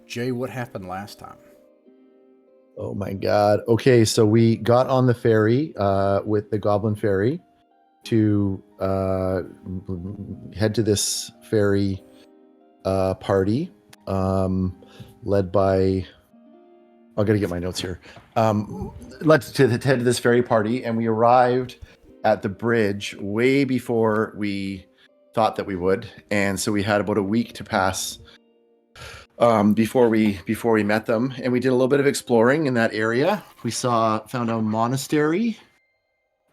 Jay, what happened last time? Oh my god. Okay, so we got on the ferry with the Goblin Ferry to head to this ferry party led by... I got to get my notes here. Let's head to this ferry party, and we arrived at the bridge way before we thought that we would, and so we had about a week to pass before we met them, and we did a little bit of exploring in that area. We found a monastery,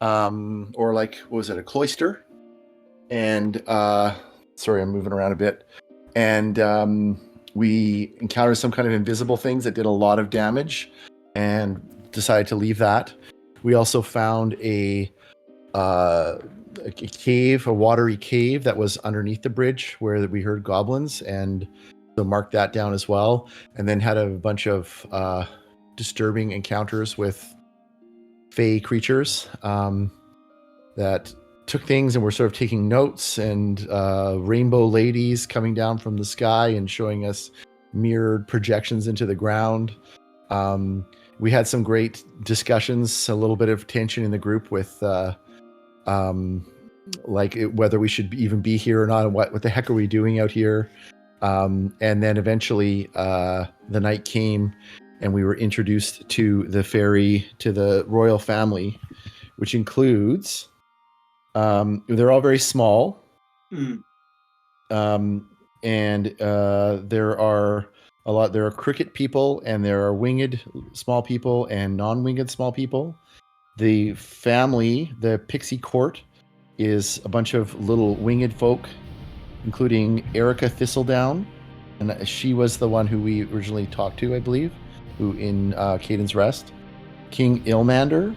or like, what was it, a cloister? And sorry, I'm moving around a bit. And we encountered some kind of invisible things that did a lot of damage, and decided to leave that. We also found a cave, a watery cave that was underneath the bridge where we heard goblins, and so marked that down as well. And then had a bunch of disturbing encounters with fey creatures that took things and were sort of taking notes, and rainbow ladies coming down from the sky and showing us mirrored projections into the ground. We had some great discussions, a little bit of tension in the group with whether we should even be here or not, and what the heck are we doing out here. And then eventually the night came, and we were introduced to the ferry, to the royal family, which includes... they're all very small. And there are cricket people, and there are winged small people and non-winged small people. The family, the pixie court, is a bunch of little winged folk, including Erica Thistledown, and she was the one who we originally talked to, I believe, who in Caden's Rest. King Ilmander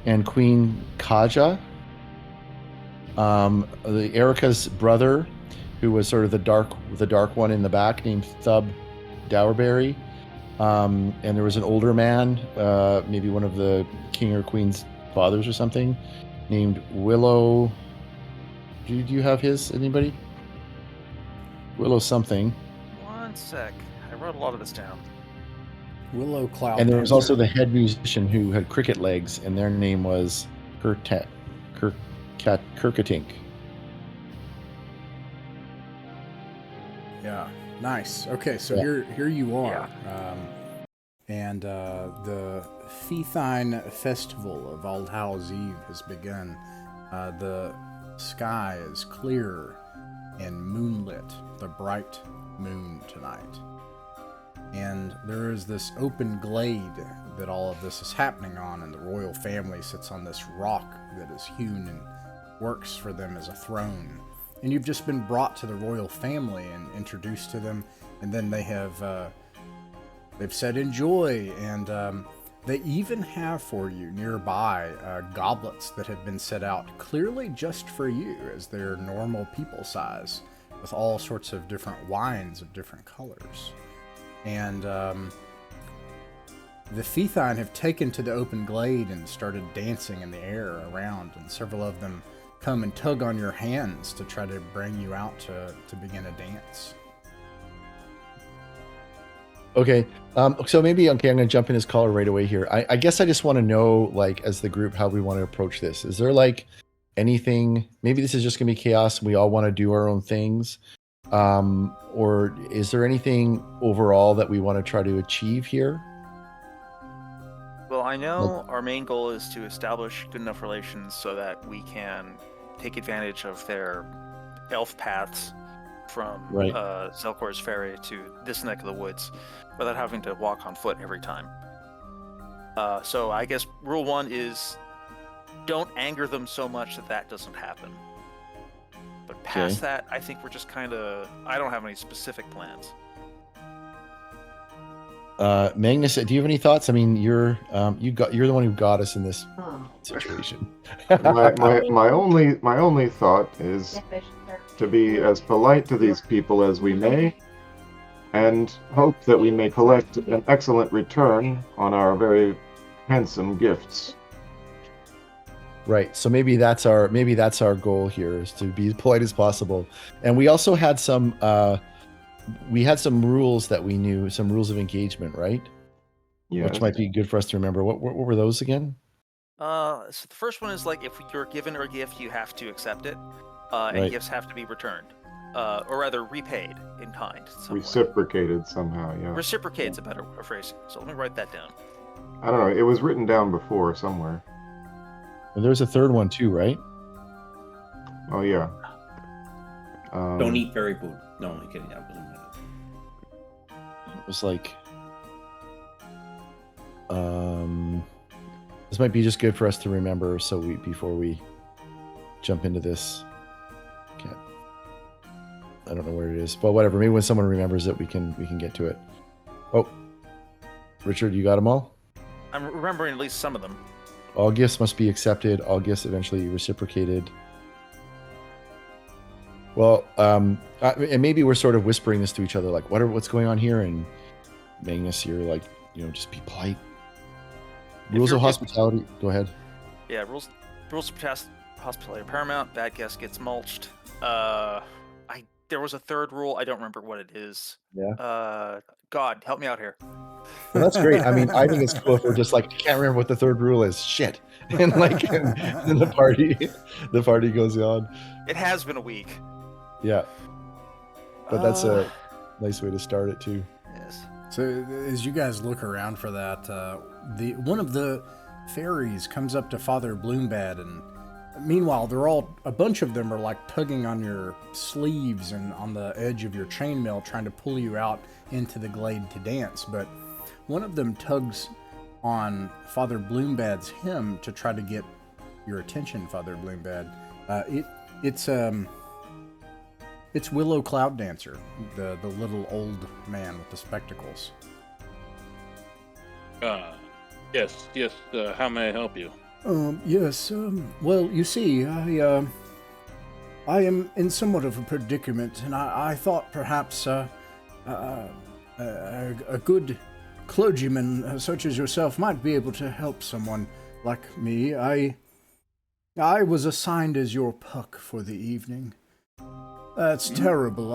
and Queen Kaja. The Erica's brother, who was sort of the dark one in the back, named Thub Dowerberry. And there was an older man, maybe one of the king or queen's fathers or something, named Willow. Do you have his? Anybody? Willow something. One sec. I wrote a lot of this down. Willow Cloud. And there was also the head musician who had cricket legs, and their name was Kirkatink. Yeah, nice. Okay, so Yeah. here you are. And the Fethine Festival of All Hallows Eve has begun. The sky is clear and moonlit, the bright moon tonight. And there is this open glade that all of this is happening on, and the royal family sits on this rock that is hewn and works for them as a throne. And you've just been brought to the royal family and introduced to them, and then they have they've said enjoy, and they even have for you nearby goblets that have been set out clearly just for you, as they're normal people size, with all sorts of different wines of different colors. And the Fethine have taken to the open glade and started dancing in the air around, and several of them come and tug on your hands to try to bring you out to begin a dance. Okay, so maybe, I'm going to jump in his caller right away here. I guess I just want to know, like, as the group, how we want to approach this. Is there, like, anything, maybe this is just going to be chaos and we all want to do our own things, or is there anything overall that we want to try to achieve here? Well, I know our main goal is to establish good enough relations so that we can take advantage of their elf paths from Zelkor's ferry to this neck of the woods without having to walk on foot every time. So I guess rule one is don't anger them so much that doesn't happen. But past that, I think we're just kind of... I don't have any specific plans. Magnus, do you have any thoughts? I mean, you're the one who got us in this situation. my only thought is to be as polite to these people as we may, and hope that we may collect an excellent return on our very handsome gifts. Right. So maybe that's our goal here, is to be as polite as possible. And we also had some we had some rules that we knew, some rules of engagement, right? Yeah. Which might be good for us to remember. What were those again? So the first one is like if you're given a gift, you have to accept it, and Right. gifts have to be returned, or rather repaid in kind. Somewhere. Reciprocated somehow, yeah. Reciprocate's a better phrase. So let me write that down. I don't know. It was written down before somewhere. And there's a third one too, right? Oh yeah. Don't eat fairy food. No, I'm kidding. That wasn't it. It was like, this might be just good for us to remember. So before we jump into this, I don't know where it is, but whatever. Maybe when someone remembers it, we can get to it. Oh, Richard, you got them all? I'm remembering at least some of them. All gifts must be accepted. All gifts eventually reciprocated. Well, and maybe we're sort of whispering this to each other, like, what's going on here? And Magnus, you're like, just be polite. Rules of hospitality. Go ahead. Yeah, rules of hospitality are paramount. Bad guest gets mulched. There was a third rule. I don't remember what it is. Yeah. God, help me out here. Well, that's great. I mean, I think it's cool if we're just like, can't remember what the third rule is. Shit. And like, and the party goes on. It has been a week. Yeah. But that's a nice way to start it too. Yes. So as you guys look around for that, one of the fairies comes up to Father Bloombad, and meanwhile, a bunch of them are like tugging on your sleeves and on the edge of your chainmail, trying to pull you out into the glade to dance. But one of them tugs on Father Bloombad's hem to try to get your attention, Father Bloombad. It's Willow Cloud Dancer, the little old man with the spectacles. Yes. How may I help you? Yes. Well, you see, I am in somewhat of a predicament, and I thought perhaps a good clergyman such as yourself might be able to help someone like me. I was assigned as your puck for the evening. That's terrible.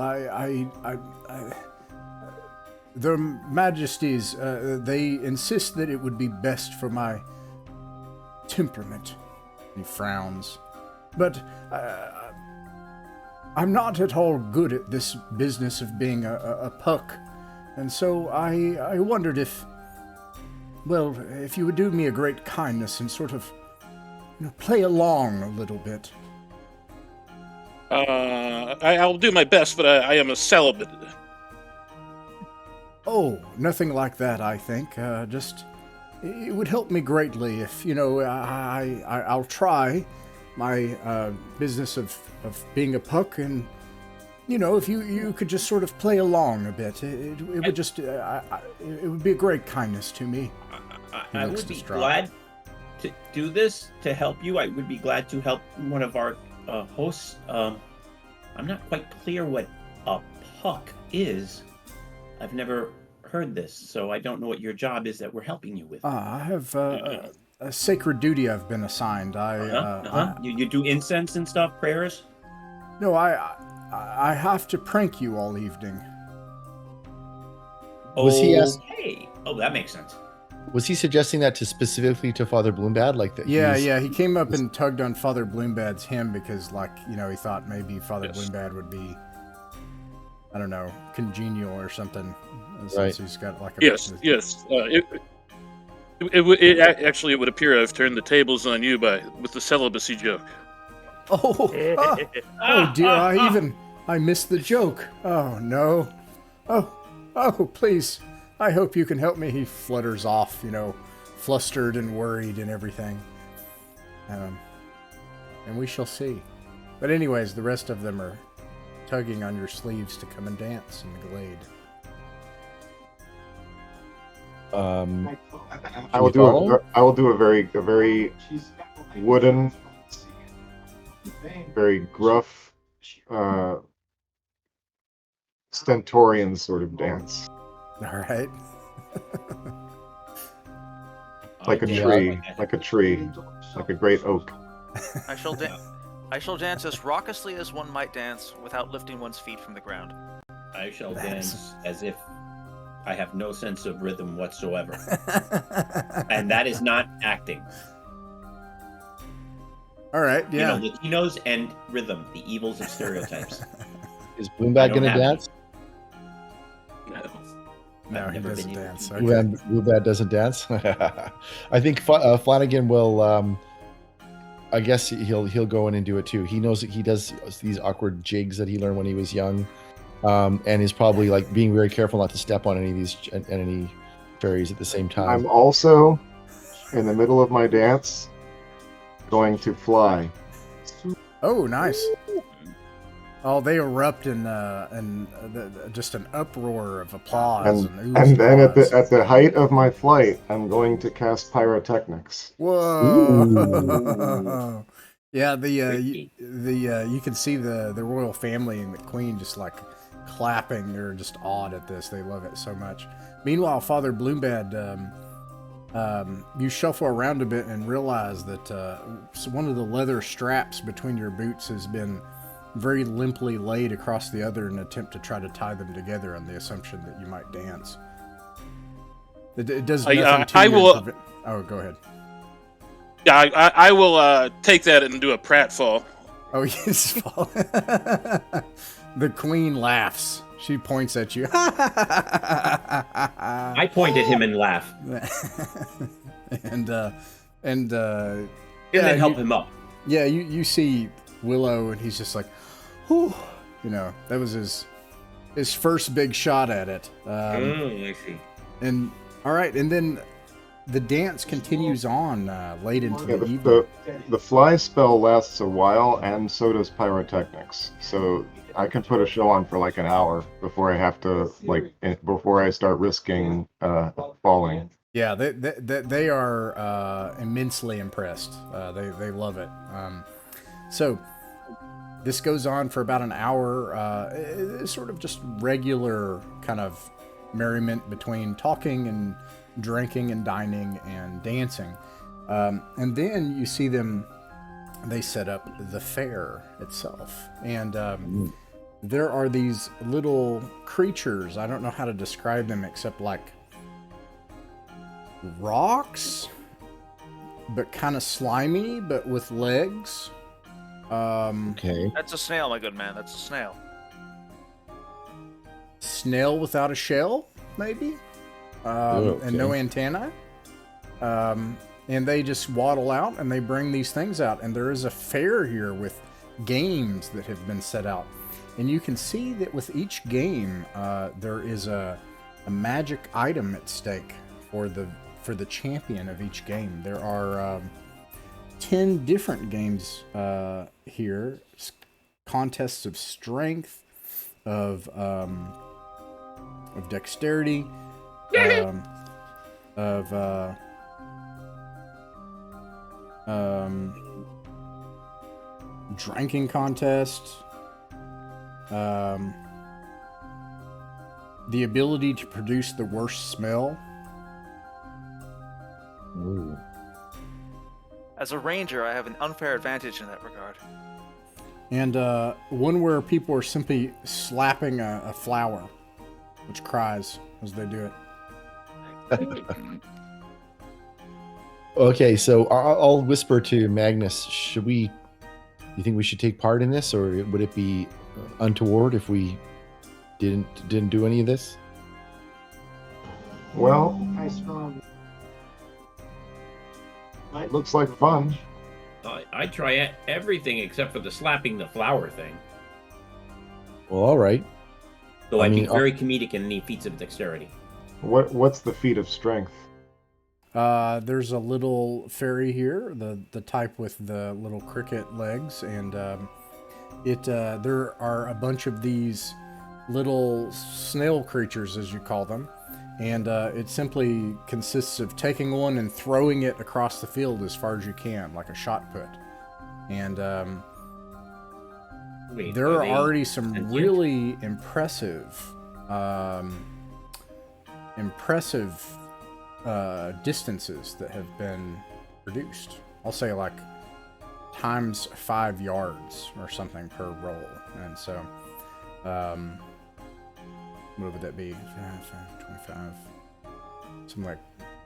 Their Majesties, they insist that it would be best for my temperament. He frowns. But I'm not at all good at this business of being a puck. And so I wondered if you would do me a great kindness and sort of play along a little bit. I'll do my best, but I am a celibate. Oh, nothing like that, I think. It would help me greatly if, I'll try my business of being a puck, and, if you could just sort of play along a bit, it would just, it would be a great kindness to me. I would be glad to do this to help you. I would be glad to help one of our hosts. I'm not quite clear what a puck is. I've never heard this, so I don't know what your job is that we're helping you with. I have a sacred duty I've been assigned. You do incense and stuff, prayers? No, I have to prank you all evening. Was he asked? Hey, that makes sense. Was he suggesting that specifically to Father Bloombad, like that? Yeah. He came up and tugged on Father Bloombad's hem because, he thought maybe Father Bloombad would be, I don't know, congenial or something. Since he's got like a yes. It would appear I've turned the tables on you with the celibacy joke. Oh dear! I missed the joke. Oh no! Oh please! I hope you can help me. He flutters off, flustered and worried and everything. And we shall see. But anyways, the rest of them are tugging on your sleeves to come and dance in the glade. I will do a very wooden, very gruff, stentorian sort of dance. All right. Like a tree, like a great oak. I shall dance as raucously as one might dance without lifting one's feet from the ground. I shall dance as if I have no sense of rhythm whatsoever. And that is not acting. All right, yeah. You know, Latinos and rhythm, the evils of stereotypes. Is Boombad going to dance? No, he doesn't dance. Okay. Boombad doesn't dance. I think Flanagan will. I guess he'll go in and do it too. He knows that he does these awkward jigs that he learned when he was young, and is probably like being very careful not to step on any fairies at the same time. I'm also in the middle of my dance going to fly. Oh, nice. Oh, they erupt in just an uproar of applause. And then at the height of my flight, I'm going to cast pyrotechnics. Whoa! Yeah, you can see the royal family and the queen just like clapping. They're just awed at this. They love it so much. Meanwhile, Father Bloombad, you shuffle around a bit and realize that one of the leather straps between your boots has been very limply laid across the other in an attempt to try to tie them together on the assumption that you might dance. It does nothing to you. Oh, go ahead. Yeah, I will take that and do a pratfall. Oh, yes. The queen laughs. She points at you. I point at him and laugh. and then help him up. Yeah, you see Willow, and he's just like, whew. You know, that was his first big shot at it. I see. And all right, and then the dance continues on late into the evening. The fly spell lasts a while, and so does pyrotechnics. So I can put a show on for like an hour before I have to before I start risking falling. Yeah, they are immensely impressed. They love it. So this goes on for about an hour. It's sort of just regular kind of merriment between talking and drinking and dining and dancing. And then you see them, they set up the fair itself. And there are these little creatures. I don't know how to describe them except like rocks, but kind of slimy, but with legs. Okay. That's a snail, my good man. That's a snail. Snail without a shell, maybe? Okay. And no antennae. And they just waddle out and they bring these things out. And there is a fair here with games that have been set out. And you can see that with each game, there is a magic item at stake for the champion of each game. There are 10 different games here. Contests of strength, of dexterity, of drinking contest, the ability to produce the worst smell. Ooh. As a ranger, I have an unfair advantage in that regard. And one where people are simply slapping a flower, which cries as they do it. Okay, so I'll whisper to Magnus. You think we should take part in this, or would it be untoward if we didn't do any of this? Well, it looks like fun. I try everything except for the slapping the flower thing. Well, all right. Though I'd be very comedic in any feats of dexterity. What's the feat of strength? There's a little fairy here, the type with the little cricket legs, and there are a bunch of these little snail creatures, as you call them, and it simply consists of taking one and throwing it across the field as far as you can, like a shot put. And there are already some really impressive distances that have been produced. I'll say like times 5 yards or something per roll. And so what would that be? 25, something like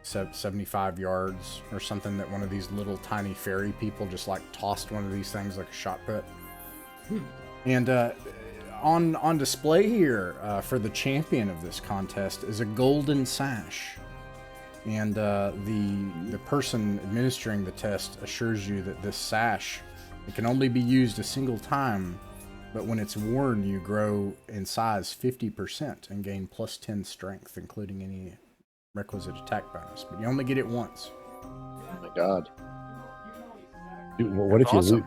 75 yards or something, that one of these little tiny fairy people just like tossed one of these things like a shot put. And on display here for the champion of this contest is a golden sash. And the person administering the test assures you that this sash, it can only be used a single time, but when it's worn, you grow in size 50% and gain plus 10 strength, including any requisite attack bonus. But you only get it once. Oh my god. Dude, what if Awesome. you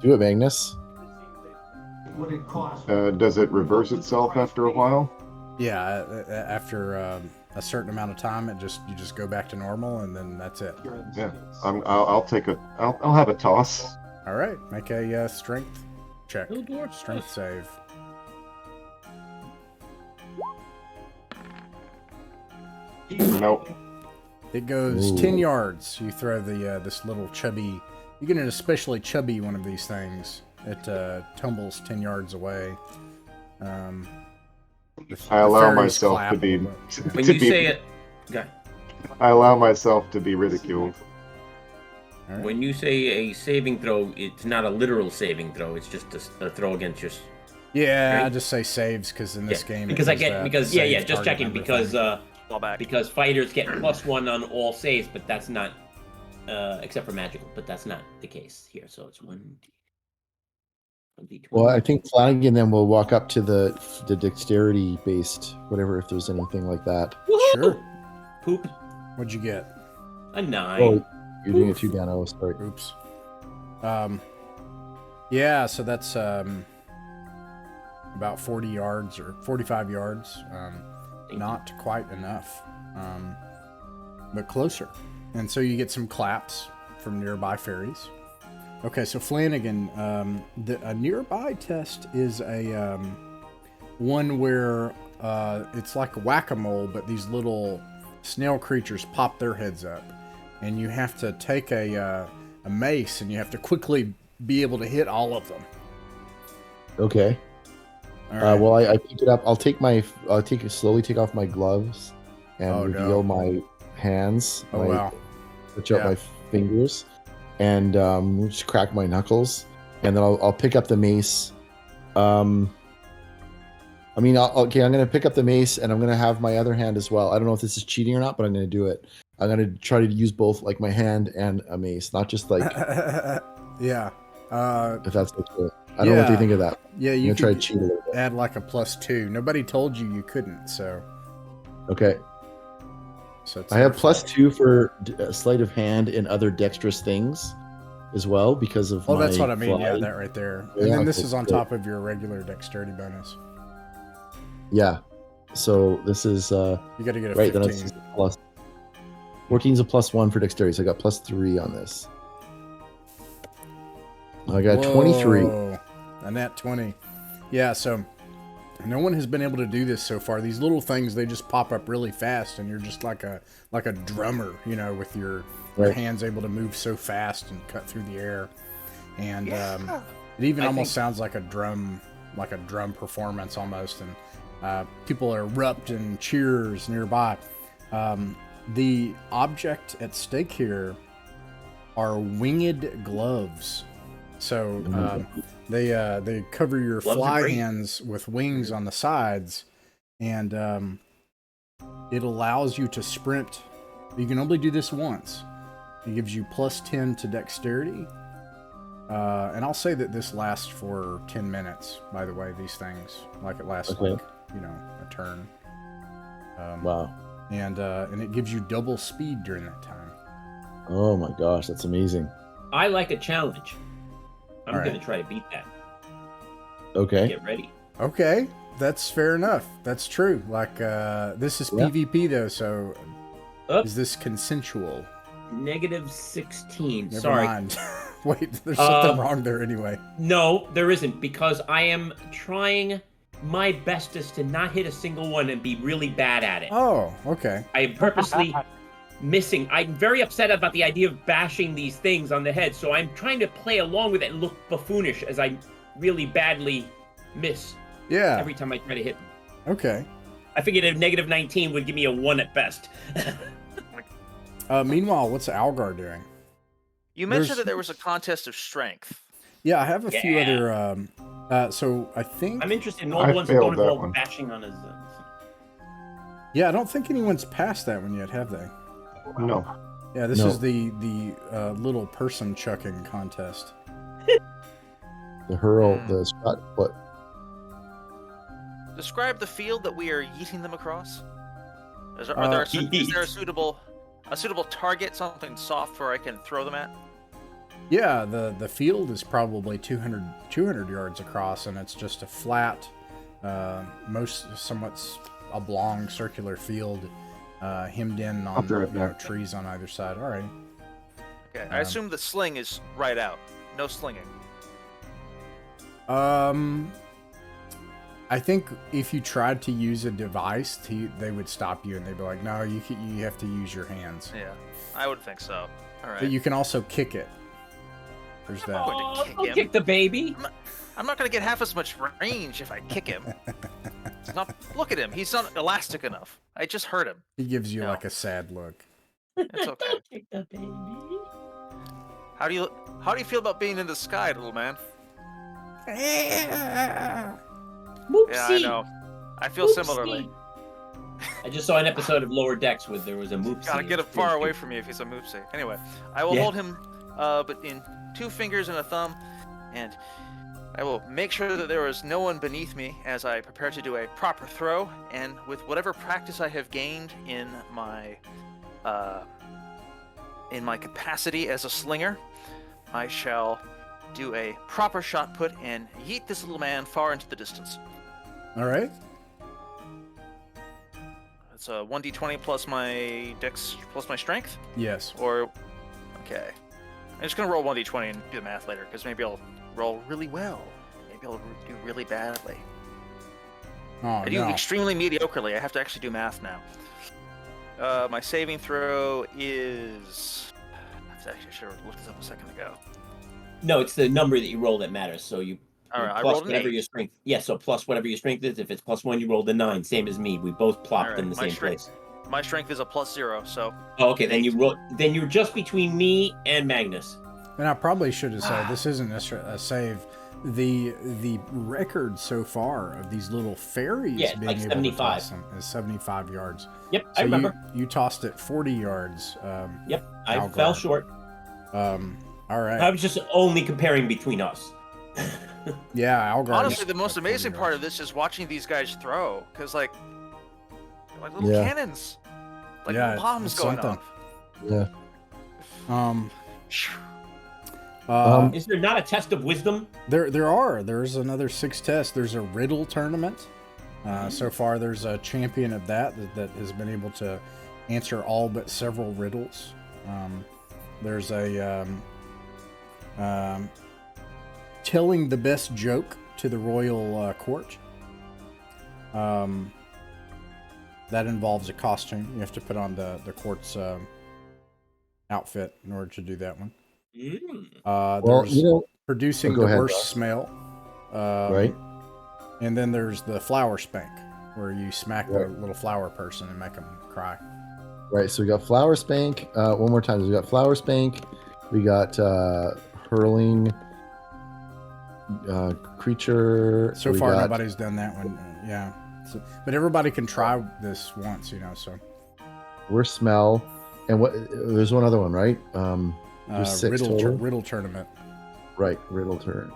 do it, Magnus? Does it reverse itself after a while? Yeah, after a certain amount of time, you just go back to normal, and then that's it. Yeah, I'll have a toss. All right, make a strength check. Hildor Strength stuff. save. Nope. It goes Ooh. 10 yards. You throw the this little chubby. You get an especially chubby one of these things. It tumbles 10 yards away. I allow fairies myself clap to be. a little bit. When to you be- say it, okay. I allow myself to be ridiculed. All right. When you say a saving throw, it's not a literal saving throw. It's just a throw against your. Yeah, Right? I just say saves because in this game. Because it I does get that. because Save just target checking number because thing. Fall back. because fighters get +1 on all saves, but that's not except for magical, but that's not the case here. So it's 1d20. Well, I think Flanagan then will walk up to the dexterity based whatever, if there's anything like that. Woohoo! Sure. Poop What'd you get? a 9. Oh, you're doing it too down. Oh, sorry. Oops. Yeah, so that's about 40 yards or 45 yards. Not quite enough, but closer. And so you get some claps from nearby fairies. Okay, so Flanagan, a nearby test is a one where it's like whack-a-mole, but these little snail creatures pop their heads up, and you have to take a mace, and you have to quickly be able to hit all of them. Okay. All right. Well, I pick it up. I'll slowly take off my gloves and Oh, reveal no. my hands. Oh, wow. Touch up Yeah. my fingers and just crack my knuckles, and then I'll pick up the mace. I'm gonna pick up the mace, and I'm gonna have my other hand as well. I don't know if this is cheating or not, but I'm gonna do it. I'm gonna try to use both, like my hand and a mace, not just like Yeah. if that's okay. I don't know what Yeah. you think of that. Yeah, I'm you gonna try to could cheat a little bit. add like a +2. Nobody told you couldn't, so Okay. it's I have +2 for sleight of hand and other dexterous things as well because of Oh, my that's what I mean. Yeah, fly. that right there. Yeah, And then this that's is on good. top of your regular dexterity bonus. Yeah. So this is You got to get a right. Then 15. it's plus 14 is a +1 for dexterity, so I got +3 on this. I got 23. Whoa, a nat 20. Yeah, so no one has been able to do this so far. These little things, they just pop up really fast, and you're just like a drummer, with your Right. hands able to move so fast and cut through the air. And it even almost sounds like a drum performance almost. And people erupt in cheers nearby. The object at stake here are winged gloves. So they cover your Gloves are fly great. hands with wings on the sides, and it allows you to sprint. You can only do this once. It gives you +10 to dexterity. And I'll say that this lasts for 10 minutes, by the way, these things. Like it lasts Okay. like, a turn. Wow. And it gives you double speed during that time. Oh my gosh, that's amazing. I like a challenge. I'm All right. going to try to beat that. Okay. Get ready. Okay, that's fair enough. That's true. Like, this is Yeah. PvP though, so Oops. is this consensual? -16. Never Sorry. mind. Wait, there's something wrong there anyway. No, there isn't, because I am trying my bestest to not hit a single one and be really bad at it. Oh, okay. I am purposely missing. I'm very upset about the idea of bashing these things on the head, so I'm trying to play along with it and look buffoonish as I really badly miss Yeah. every time I try to hit them. Okay. I figured a negative 19 would give me a 1 at best. Meanwhile, what's Algar doing? You mentioned that there was a contest of strength. Yeah, I have a few other. So I think I'm interested in all the ones that don't involve bashing on his. Yeah, I don't think anyone's passed that one yet, have they? No. Yeah, this is the little person chucking contest. The hurl, the shot put. Describe the field that we are yeeting them across. Is there a suitable target, something soft where I can throw them at? Yeah, the field is probably 200 yards across, and it's just a flat, somewhat oblong circular field, hemmed in on trees on either side. All right. Okay, I assume the sling is right out. No slinging. I think if you tried to use a device, they would stop you and they'd be like, "No, you have to use your hands." Yeah, I would think so. All right. But you can also kick it. There's that. Don't kick the baby. I'm not going to get half as much range if I kick him. Look at him. He's not elastic enough. I just hurt him. He gives you like a sad look. It's okay. Don't kick the baby. How do you feel about being in the sky, little man? Moopsie. Yeah, I know. I feel similarly. I just saw an episode of Lower Decks where there was a moopsie. Gotta get him far away from me if he's a moopsie. Anyway, I will hold him, but in 2 fingers and a thumb, and I will make sure that there is no one beneath me as I prepare to do a proper throw. And with whatever practice I have gained in my capacity as a slinger, I shall do a proper shot put and yeet this little man far into the distance. All right. It's a 1d20 plus my dex plus my strength? Yes. Or, okay. I'm just going to roll 1d20 and do the math later, because maybe I'll roll really well. Maybe I'll do really badly. I do extremely mediocrely. I have to actually do math now. My saving throw is... I should have looked this up a second ago. No, it's the number that you roll that matters. So you all right, plus whatever your strength. Yeah, so plus whatever your strength is. If it's +1, you rolled a 9. Same as me. We both plopped in the same place. My strength is a +0, so. Oh, okay, then you roll. Then you're just between me and Magnus. And I probably should have said this isn't a save. The record so far of these little fairies being like able 75. to toss them is 75 yards. Yep, so I remember. You tossed it 40 yards. Yep, I fell short. All right. I was just only comparing between us. Yeah, Algar. Honestly, the most amazing part of this is watching these guys throw, because like little cannons, like bombs going off. Yeah. Is there not a test of wisdom? There are. There's another 6 tests. There's a riddle tournament. So far, there's a champion of that has been able to answer all but several riddles. There's a telling the best joke to the royal court. That involves a costume. You have to put on the court's outfit in order to do that one. There's producing the worst smell. Right. And then there's the flower spank, where you smack the little flower person and make them cry. Right, so we got flower spank. One more time, we got flower spank. We got hurling creature. So far, nobody's done that one. Yeah, but everybody can try this once, so. We're smell, and what? There's one other one, right? There's 6 total. Riddle tournament. Right, riddle tournament.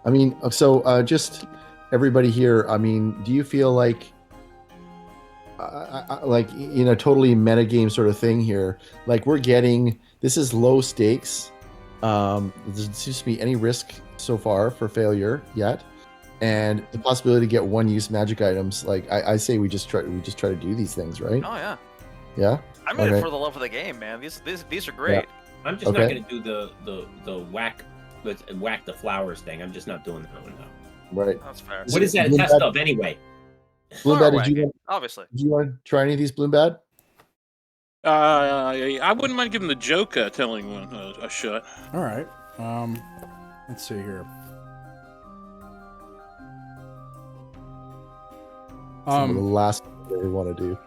I mean, so just everybody here. I mean, do you feel like, like in a totally metagame sort of thing here? Like this is low stakes. There doesn't seem to be any risk so far for failure yet, and the possibility to get one-use magic items. Like I say, we just try to do these things, right? Oh yeah. Yeah. I'm in it for the love of the game, man. These are great. Yeah. I'm just not going to do the whack the flowers thing. I'm just not doing that one now. Right. That's fair. What is that a test of anyway? Bloombad, obviously. Do you want to try any of these, Bloombad? I wouldn't mind giving the joke telling one a shot. All right. Let's see here. The last Whatever you want to do.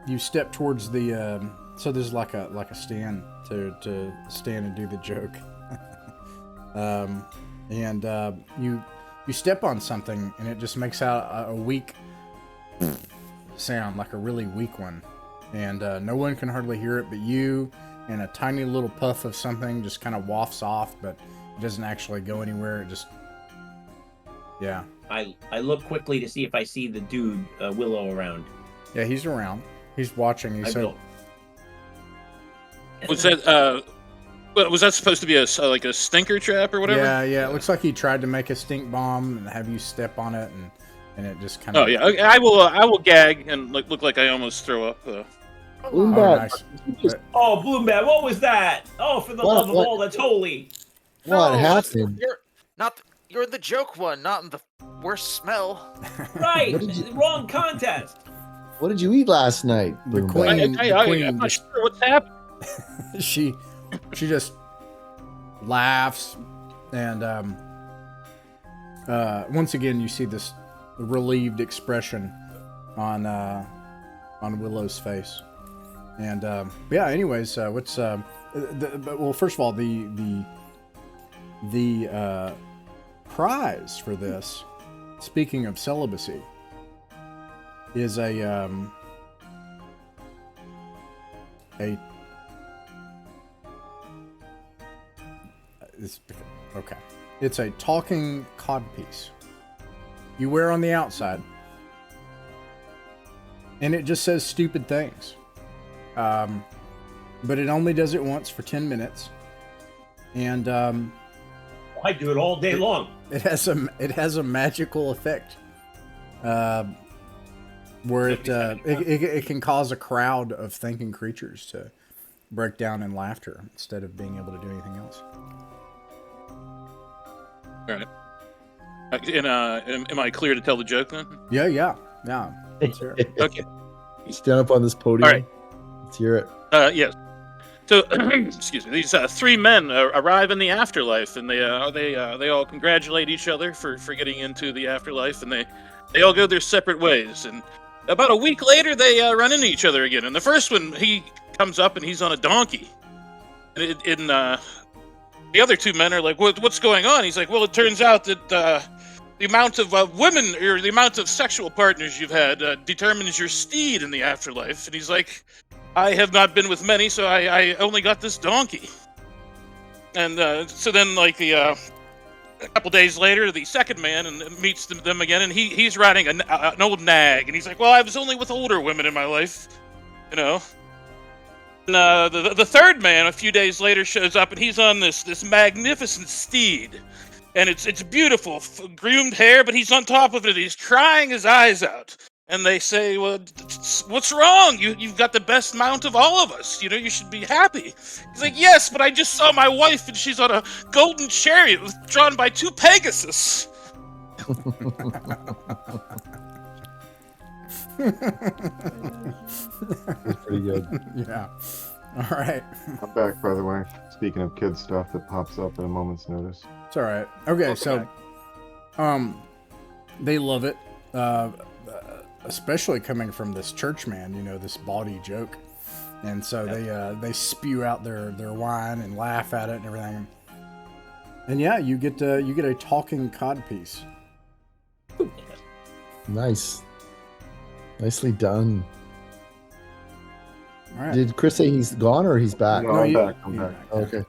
You step towards the so there's like a stand to stand and do the joke. And you step on something and it just makes out a weak sound, like a really weak one, and no one can hardly hear it but you, and a tiny little puff of something just kind of wafts off, but it doesn't actually go anywhere. It just, yeah. I look quickly to see if I see the dude Willow around. Yeah, he's around. He's watching. He's so. Was that was that supposed to be a stinker trap or whatever? Yeah. It looks like he tried to make a stink bomb and have you step on it, and it just kind of. Oh yeah, okay, I will gag and look like I almost throw up. Nice. Oh, Bloombat, what was that? Oh, for the love of all that's holy! What happened? You're the joke one, not in the worst smell. Right, wrong contest. What did you eat last night? The queen. I'm not sure what's happened. she just laughs, and once again you see this relieved expression on Willow's face. And yeah. Anyways, what's well, first of all, the prize for this, speaking of celibacy, is a it's a talking codpiece you wear on the outside, and it just says stupid things, but it only does it once for 10 minutes, and I do it all day long. It has a magical effect, where it can cause a crowd of thinking creatures to break down in laughter instead of being able to do anything else. All right. And am I clear to tell the joke then? Yeah. Let's hear it. Okay. You stand up on this podium. All right. Let's hear it. Yes. So, excuse me. These three men arrive in the afterlife, and they all congratulate each other for getting into the afterlife, and they all go their separate ways. And about a week later, they run into each other again. And the first one, he comes up and he's on a donkey. And the other two men are like, "What's going on?" He's like, "Well, it turns out that the amount of women or the amount of sexual partners you've had determines your steed in the afterlife." And he's like, "I have not been with many, so I only got this donkey." And so then, like, a couple days later, the second man meets them again, and he's riding an old nag, and he's like, "Well, I was only with older women in my life, you know." And the third man, a few days later, shows up, and he's on this magnificent steed, and it's beautiful, groomed hair, but he's on top of it. He's crying his eyes out. And they say, "Well, what's wrong? You've got the best mount of all of us. You know, you should be happy." He's like, "Yes, but I just saw my wife, and she's on a golden chariot drawn by 2 Pegasus." That's pretty good. Yeah. All right. I'm back, by the way. Speaking of kid stuff that pops up at a moment's notice. It's all right. Okay, Welcome so back. they love it. Especially coming from this church man, you know, this bawdy joke, and so they spew out their wine and laugh at it and everything. And yeah, you get a talking codpiece. Nice, nicely done. All right. Did Chris say he's gone or he's back? No, I'm back. I'm back. Okay.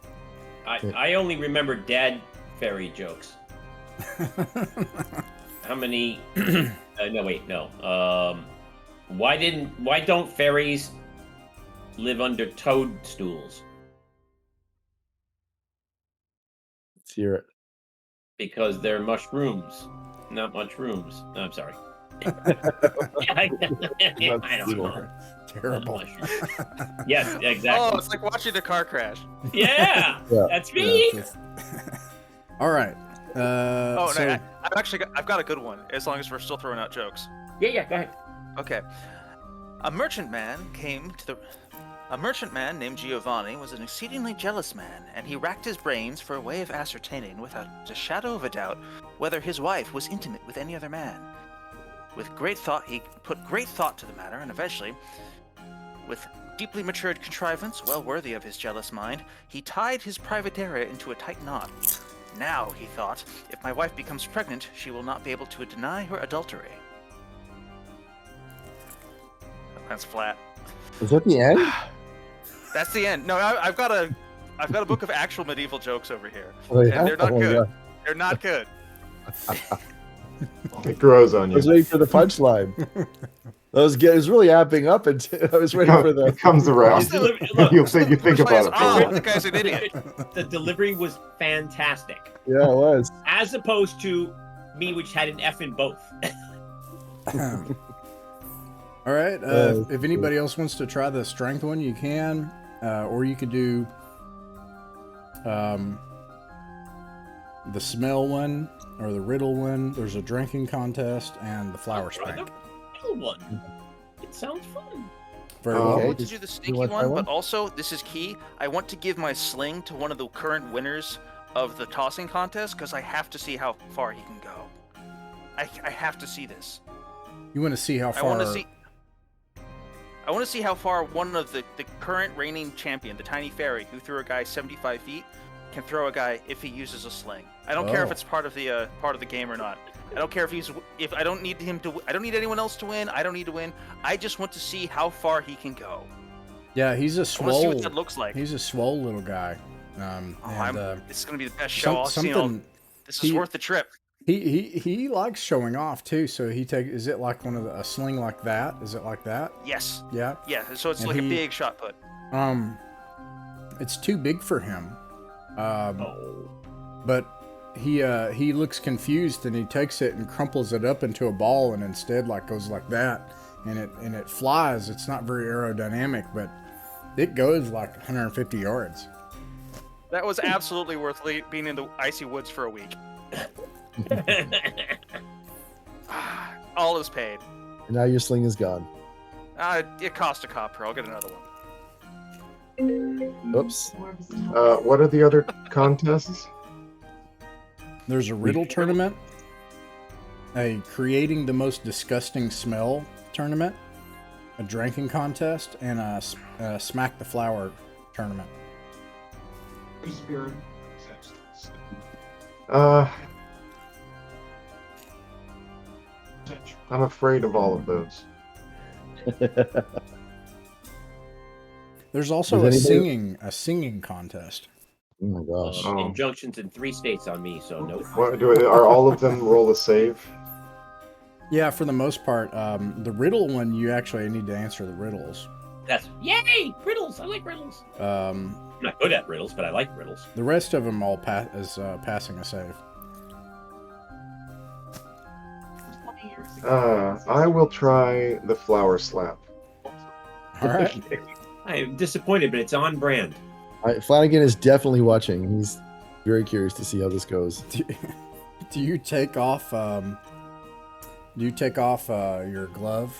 I only remember dad fairy jokes. How many? No. Why don't fairies live under toadstools? Let's hear it. Because they're mushrooms, not much rooms. No, I'm sorry. I don't know. Terrible. Yes, exactly. Oh, it's like watching a car crash. Yeah, that's me. All right. No, so, I've got a good one. As long as we're still throwing out jokes. Yeah, go ahead. Okay. A merchant man named Giovanni was an exceedingly jealous man, and he racked his brains for a way of ascertaining, without a shadow of a doubt, whether his wife was intimate with any other man. With great thought, he put great thought to the matter, and eventually, with deeply matured contrivance, well worthy of his jealous mind, he tied his private area into a tight knot. Now, he thought, if my wife becomes pregnant, she will not be able to deny her adultery. That's flat. Is that the end? That's the end. No, I've got a book of actual medieval jokes over here, Oh, yeah? and they're not Oh, good. yeah. They're not good. It grows on I you. was waiting for the punchline. It was really amping up, and I was waiting for the. It comes around. Look, you think about it. Oh, the guy's an idiot. The delivery was fantastic, Yeah, it was. as opposed to me, which had an F in both. All right. If anybody else wants to try the strength one, you can, or you could do the smell one or the riddle one. There's a drinking contest and the flower spank. The real one. It sounds fun. Very I well. want to do the sneaky wanna try one, one? but also, this is key, I want to give my sling to one of the current winners of the tossing contest, because I have to see how far he can go. I have to see this. You want to see how I far? want to see how far one of the current reigning champion, the Tiny Fairy, who threw a guy 75 feet, can throw a guy if he uses a sling. I don't care if it's part of the game or not. I don't care if I don't need him to. I don't need anyone else to win. I don't need to win. I just want to see how far he can go. Yeah, he's a I want to see swole. what that looks like. He's a swole little guy. It's gonna be the best show I'll see. This is worth the trip. He likes showing off too. So is it like a sling like that? Is it like that? Yes. Yeah. Yeah. So it's like a big shot put. It's too big for him. But he looks confused and he takes it and crumples it up into a ball and instead goes like that and it flies. It's not very aerodynamic, but it goes like 150 yards. That was absolutely worth being in the icy woods for a week. All is paid. And now your sling is gone. It cost a copper. I'll get another one. Oops. What are the other contests? There's a riddle tournament, a creating the most disgusting smell tournament, a drinking contest, and a smack the flower tournament. I'm afraid of all of those. There's also a singing contest. Oh my gosh. Injunctions in 3 states on me, so no. Are all of them roll a save? Yeah, for the most part. The riddle one, you actually need to answer the riddles. That's yay! Riddles. I like riddles. I'm not good at riddles, but I like riddles. The rest of them all passing a save. I will try the flower slap. All right. I am disappointed, but it's on brand. Flanagan is definitely watching. He's very curious to see how this goes. Do you take off? Your glove,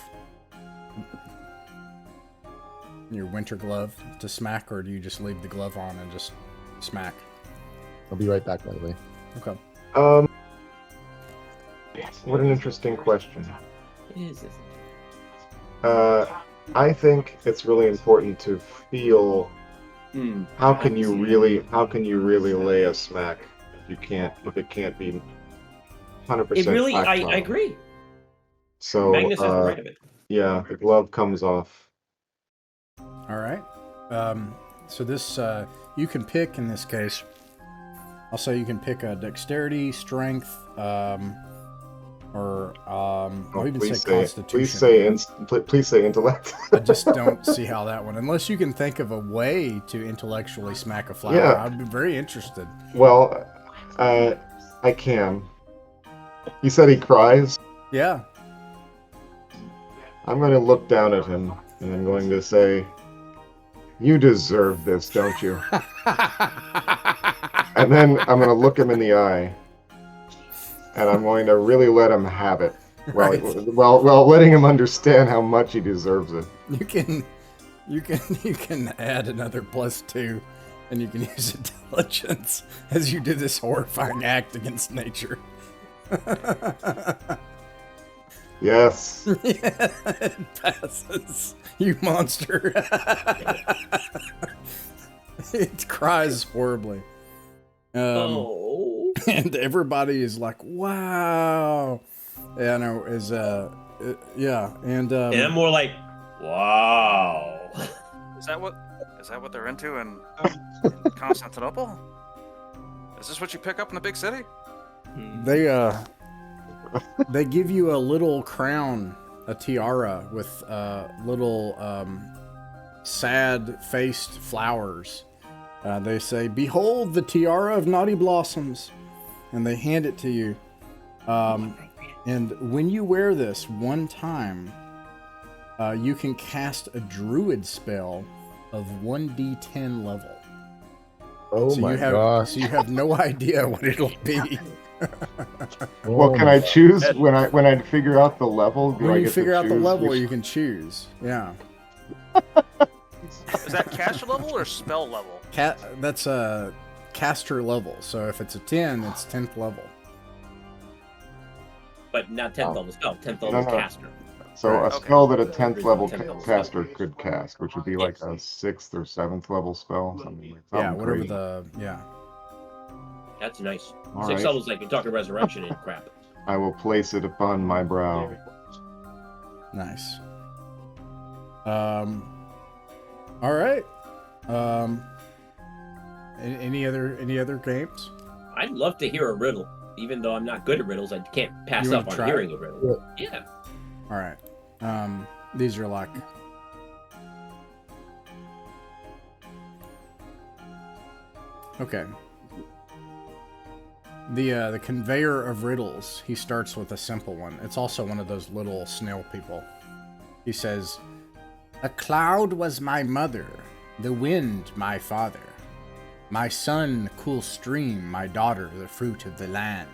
your winter glove, to smack, or do you just leave the glove on and just smack? I'll be right back, by the way. Okay. What an interesting question. It is, isn't it? I think it's really important to feel. How can you really lay a smack if it can't be 100%? It really, I agree. So Magnus has the right of it. Yeah, the glove comes off. All right. So this you can pick in this case. I'll say you can pick a dexterity, strength, or I'll even say constitution. Please say intellect. I just don't see how that one. Unless you can think of a way to intellectually smack a flower, Yeah. I'd be very interested. Well, I can. He said he cries. Yeah. I'm going to look down at him and I'm going to say, "You deserve this, don't you?" And then I'm going to look him in the eye, and I'm going to really let him have it, while letting him understand how much he deserves it. You can add another +2, and you can use intelligence as you do this horrifying act against nature. Yes. It passes. You monster. It cries horribly. And everybody is like, wow. Yeah, no, yeah, and I'm more like, wow. Is that what they're into in Constantinople? Is this what you pick up in the big city? They give you a little crown, a tiara with little sad-faced flowers. They say, "Behold the tiara of naughty blossoms," and they hand it to you. And when you wear this one time, you can cast a druid spell of 1d10 level. Oh my gosh. So you have no idea what it'll be. Well, can I choose when I figure out the level? When you figure out the level, you can choose. Yeah. Is that caster level or spell level? That's a caster level. So if it's a 10, it's 10th level. But not 10th level spell, 10th level caster. So a spell that a 10th level caster could cast, which would be like a 6th or 7th level spell. Something like that. Yeah, whatever That's nice. All 6 right. levels like you're talking resurrection and crap. I will place it upon my brow. Nice. All right. Any other games? I'd love to hear a riddle, even though I'm not good at riddles. I can't pass up on hearing a riddle. Yeah. All right. These are like. Okay. The conveyor of riddles, he starts with a simple one. It's also one of those little snail people. He says, "A cloud was my mother, the wind my father. My son, cool stream, my daughter, the fruit of the land.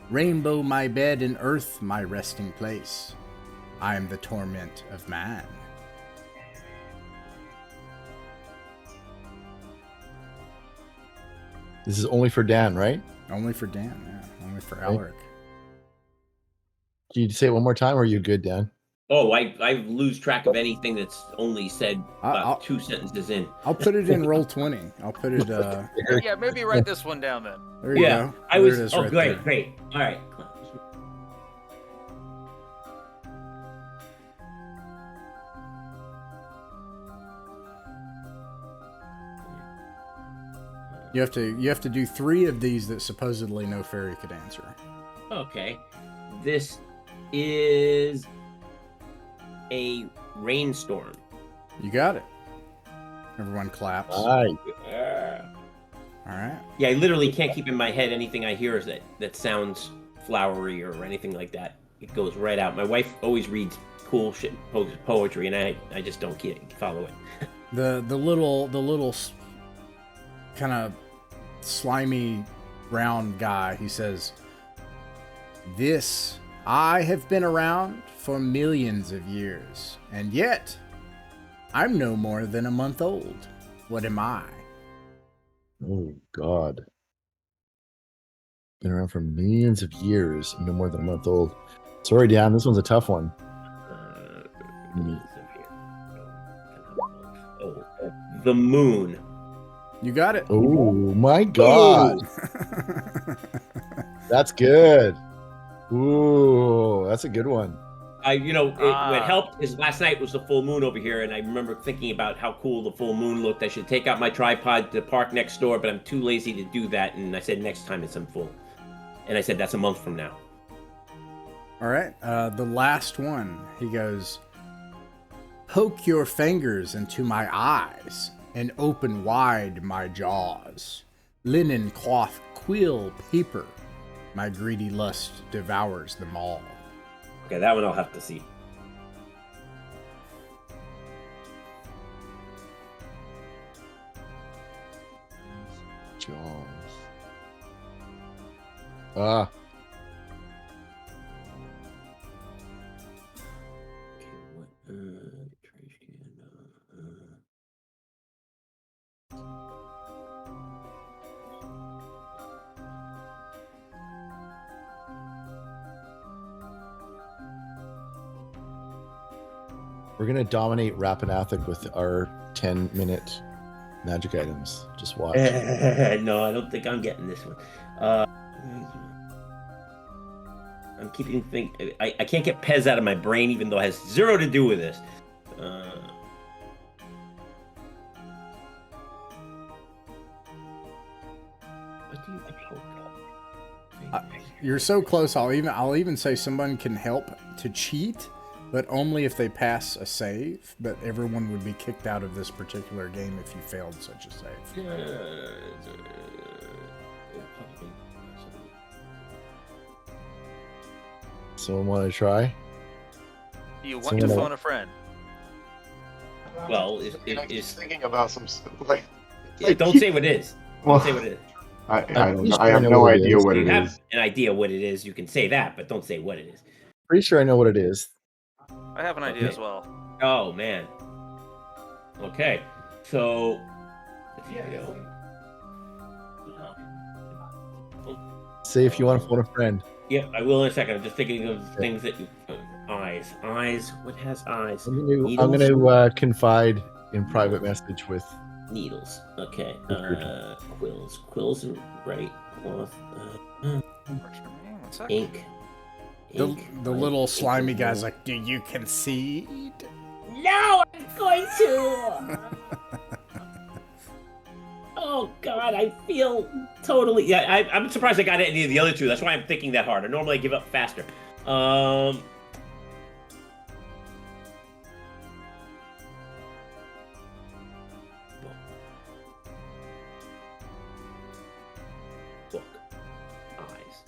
Rainbow my bed and earth my resting place. I am the torment of man." This is only for Dan, right? Only for Dan, yeah. Only for Alaric. Can you say it one more time, or are you good, Dan? Oh, I lose track of anything that's only said about 2 sentences in. I'll put it in Roll20. I'll put it. Yeah, maybe write this one down then. There you go. I There was. it is Oh, right great, there. great. All right. You have to do 3 of these that supposedly no fairy could answer. Okay. This is a rainstorm. You got it. Everyone claps. Right. All right. Yeah, I literally can't keep in my head anything I hear that sounds flowery or anything like that. It goes right out. My wife always reads cool shit, poetry, and I just don't follow it. The little kind of slimy brown guy, he says, "This I have been around for millions of years, and yet I'm no more than a month old. What am I?" Oh God. Been around for millions of years, no more than a month old. Sorry, Dan, this one's a tough one. Oh, the moon. You got it. Oh my God. That's good. Ooh, that's a good one. What helped is last night was the full moon over here, and I remember thinking about how cool the full moon looked. I should take out my tripod to park next door, but I'm too lazy to do that, and I said next time it's in full. And I said that's a month from now. All right. The last one, he goes, "Poke your fingers into my eyes and open wide my jaws. Linen, cloth, quill, paper. My greedy lust devours them all." Okay, that one I'll have to see. Jaws. We're gonna dominate Rappan Athuk with our 10-minute magic items. Just watch. No, I don't think I'm getting this one. I'm keeping I can't get Pez out of my brain, even though it has zero to do with this. What do you poke? You're so close. I'll even say someone can help to cheat, but only if they pass a save. But everyone would be kicked out of this particular game if you failed such a save. Someone want to try? You want to phone a friend? Well, I'm just thinking about some like. Don't say what it is. Don't say what it is. I don't know. I have no idea what it is. If you have an idea what it is, you can say that, but don't say what it is. Pretty sure I know what it is. I have an idea as well. Oh man. Okay, so. Say if you want to phone a friend. Yeah, I will in a second. I'm just thinking of things that you. Eyes. What has eyes? I'm gonna confide in private message with needles. Okay. Quills and right cloth. Ink. The little slimy guy's like, do you concede? No, I'm going to. Oh God, I feel totally. Yeah, I'm surprised I got any of the other two. That's why I'm thinking that hard. I normally give up faster. Book. Eyes.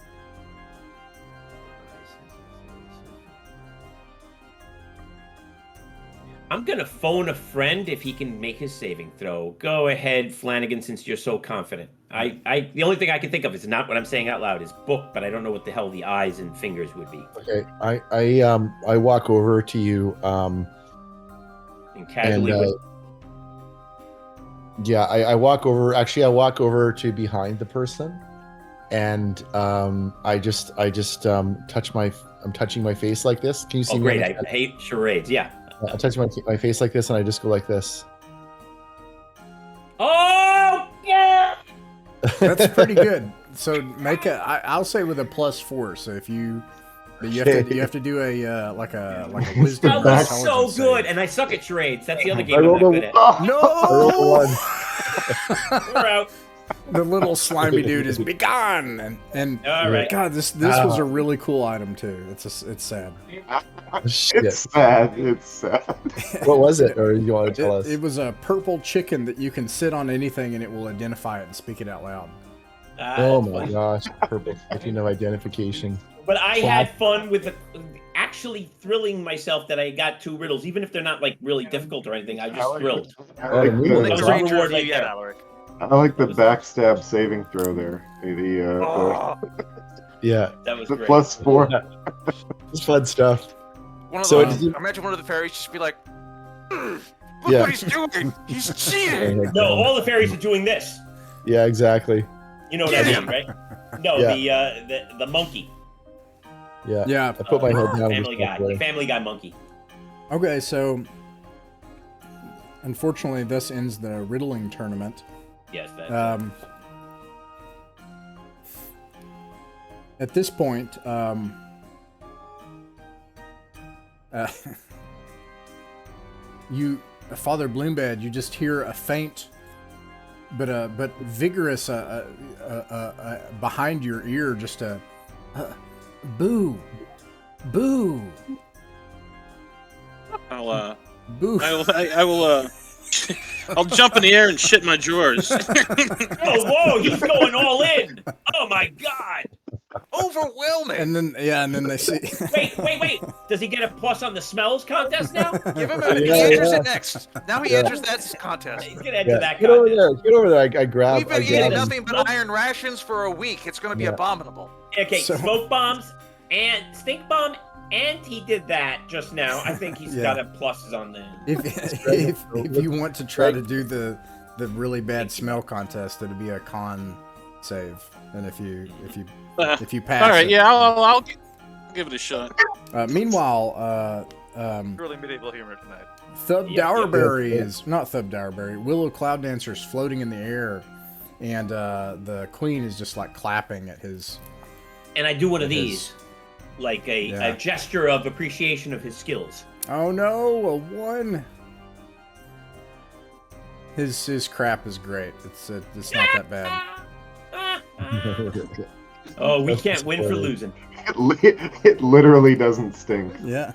I'm gonna phone a friend if he can make his saving throw. Go ahead, Flanagan, since you're so confident. The only thing I can think of is not what I'm saying out loud is book, but I don't know what the hell the eyes and fingers would be. Okay, I walk over to you. And casually. I walk over. Actually, I walk over to behind the person, and I just touch my. I'm touching my face like this. Can you see me? Great! I hate charades. Yeah. I touch my face like this, and I just go like this. Oh yeah! That's pretty good. So I'll say with a +4. So if you have to do a like a wisdom. That was so good, and I suck at charades. That's the other game I'm not good at. No. We're out. The little slimy dude is begone, and all right. God, this was a really cool item too. It's sad. It's sad. It's sad. What was it, or you want to tell us? It was a purple chicken that you can sit on anything and it will identify it and speak it out loud. Oh my gosh, purple chicken of identification. But I had fun with actually thrilling myself that I got 2 riddles, even if they're not like really difficult or anything. I just thrilled. I like the backstab saving throw there. Yeah, that was the great. +4. It's fun stuff. Imagine one of the fairies just be like, look what he's doing. He's cheating. No, all the fairies are doing this. Yeah, exactly. You know what I mean, right? No, the monkey. Yeah. I put my head down. Family Guy monkey. Okay, so unfortunately, this ends the riddling tournament. Yes. At this point, Father Bloombed, you just hear a faint, but vigorous, behind your ear, just a boo, boo. I will. I'll jump in the air and shit my drawers. Oh, whoa! He's going all in. Oh my God! Overwhelming. And then they see. Wait! Does he get a plus on the smells contest now? Give him a. He enters it next. Now he enters that contest. He's gonna enter that contest. Get over there! I grab. We've been eating nothing but iron rations for a week. It's going to be abominable. Okay, smoke bombs and stink bomb. And he did that just now. I think he's got a pluses on there. If you want to try to do the really bad smell contest, it'd be a con save. And if you pass, all right, I'll give it a shot. Meanwhile, Truly medieval humor tonight. Thub Dowerberry is not Thub Dowerberry. Willow Cloud Dancer is floating in the air, and the queen is just like clapping at his. And I do one of these, like a gesture of appreciation of his skills. Oh no, a 1. His crap is great. It's not that bad. Oh, we can't win for losing. It literally doesn't stink. Yeah.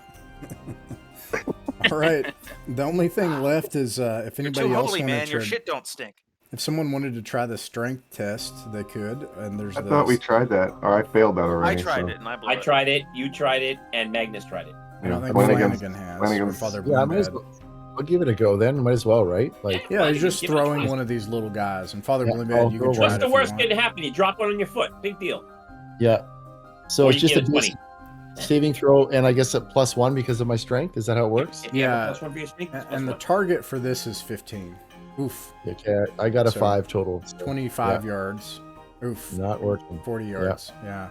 All right. The only thing left is if anybody else wanted man. to. Your shit don't stink. If someone wanted to try the strength test, they could. And there's. I thought we tried that, or I failed that already. I tried it and I blew it. I tried it. You tried it, and Magnus tried it. I don't think Flanagan has. Or Father Bloomhead. I'll give it a go then. Might as well, right? Like, yeah, he's just throwing one of these little guys. And Father Bloomhead, you can try it. What's the worst that can happen? You drop one on your foot. Big deal. Yeah. So it's just a saving throw, and I guess a +1 because of my strength. Is that how it works? Yeah. And the target for this is 15. Oof. Okay, I got a 5 total. So, 25 yards. Oof. Not working. 40 yards. Yeah.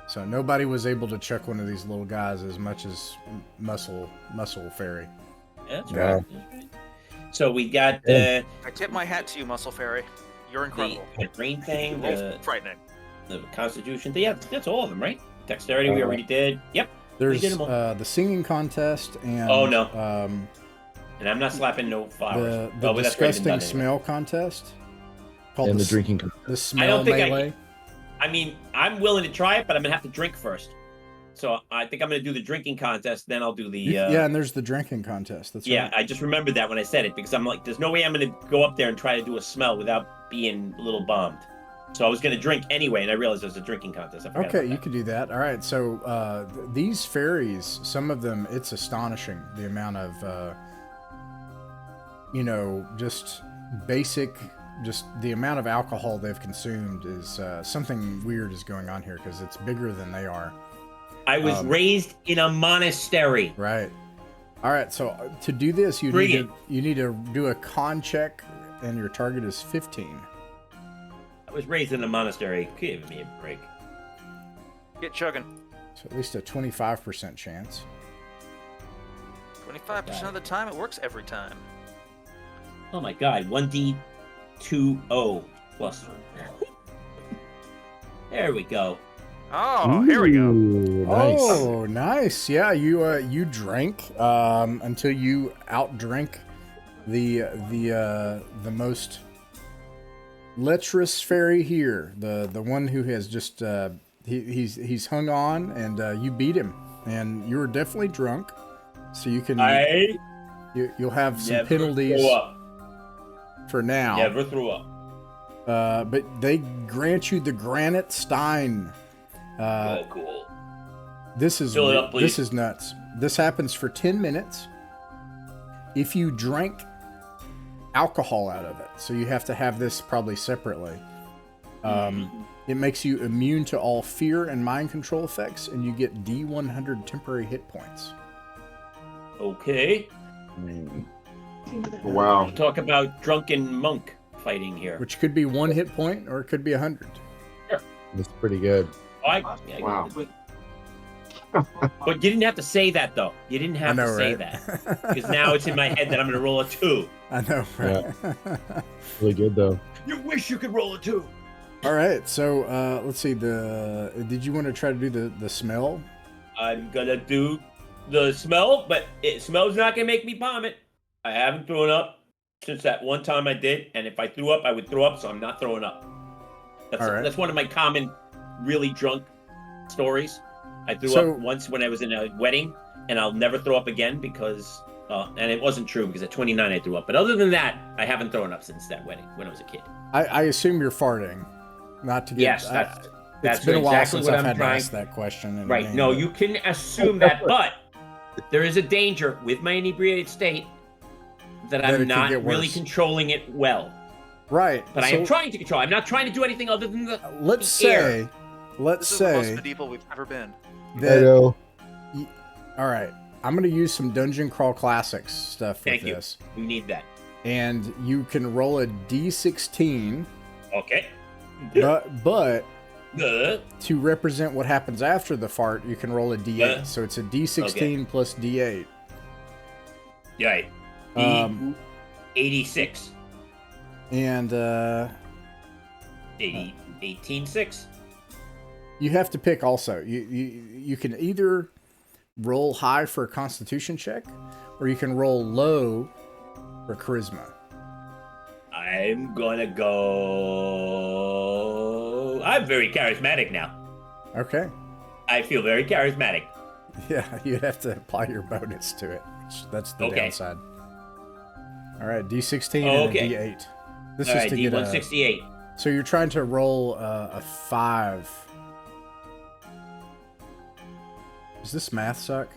So nobody was able to chuck one of these little guys as much as Muscle Fairy. That's right. So we got the. I tip my hat to you, Muscle Fairy. You're incredible. The brain thing. The frightening. The Constitution thing. Yeah, that's all of them, right? Dexterity we already did. Yep. There's the singing contest and. Oh no. And I'm not slapping no flowers. The disgusting smell contest. And the drinking contest. The smell melee. I mean, I'm willing to try it, but I'm gonna have to drink first. So I think I'm going to do the drinking contest, then I'll do the... yeah, and there's the drinking contest. That's yeah, right. I just remembered that when I said it, because I'm like, there's no way I'm going to go up there and try to do a smell without being a little bombed. So I was going to drink anyway, and I realized there's a drinking contest. Okay, you could do that. All right, so these fairies, some of them, it's astonishing the amount of, just basic... Just the amount of alcohol they've consumed is something weird is going on here, because it's bigger than they are. I was raised in a monastery. Right. All right. So to do this, you need to do a con check, and your target is 15. I was raised in a monastery. Give me a break. Get chugging. So at least a 25% chance. 25% of the time, it works every time. Oh my God! 1d20 plus. There we go. Oh, here we go. Nice. Oh, nice. Yeah, you drank until you outdrank the most lecherous fairy here. The one who has just he's hung on, and you beat him, and you were definitely drunk. So you can you'll have some penalties for now. Never threw up. But they grant you the Granite Stein. Oh, cool. This is nuts. This happens for 10 minutes. If you drank alcohol out of it, so you have to have this probably separately. It makes you immune to all fear and mind control effects, and you get D100 temporary hit points. Okay. Wow. Talk about drunken monk fighting here. Which could be 1 hit point, or it could be 100. Sure. That's pretty good. Wow. But you didn't have to say that, though. You didn't have to say that. Because now it's in my head that I'm going to roll a 2. I know, right? Yeah. Really good, though. You wish you could roll a 2. All right, so let's see. Did you want to try to do the smell? I'm going to do the smell, but smell's not going to make me vomit. I haven't thrown up since that one time I did, and if I threw up, I would throw up, so I'm not throwing up. That's one of my common really drunk stories. I threw up once when I was in a wedding, and I'll never throw up again because, and it wasn't true because at 29 I threw up. But other than that, I haven't thrown up since that wedding when I was a kid. I assume you're farting, not to get. Yes, it's been a while since I've had to ask that question. Right? No, you can assume that, but there is a danger with my inebriated state that I'm not really controlling it well. Right. But I am trying to control. I'm not trying to do anything other than the Let's say this is the most medieval we've ever been. All right. I'm going to use some Dungeon Crawl Classics stuff with this. You need that. And you can roll a D16. Okay. But to represent what happens after the fart, you can roll a D8. So it's a D16 plus D8. Right. 86. And 18.6. you have to pick also. You can either roll high for a Constitution check, or you can roll low for charisma. I'm gonna go. I'm very charismatic now. Okay. I feel very charismatic. Yeah, you'd have to apply your bonus to it. That's the downside. All right, D16 and a D8. This All is right, to D168. get so you're trying to roll a 5. Does this math suck?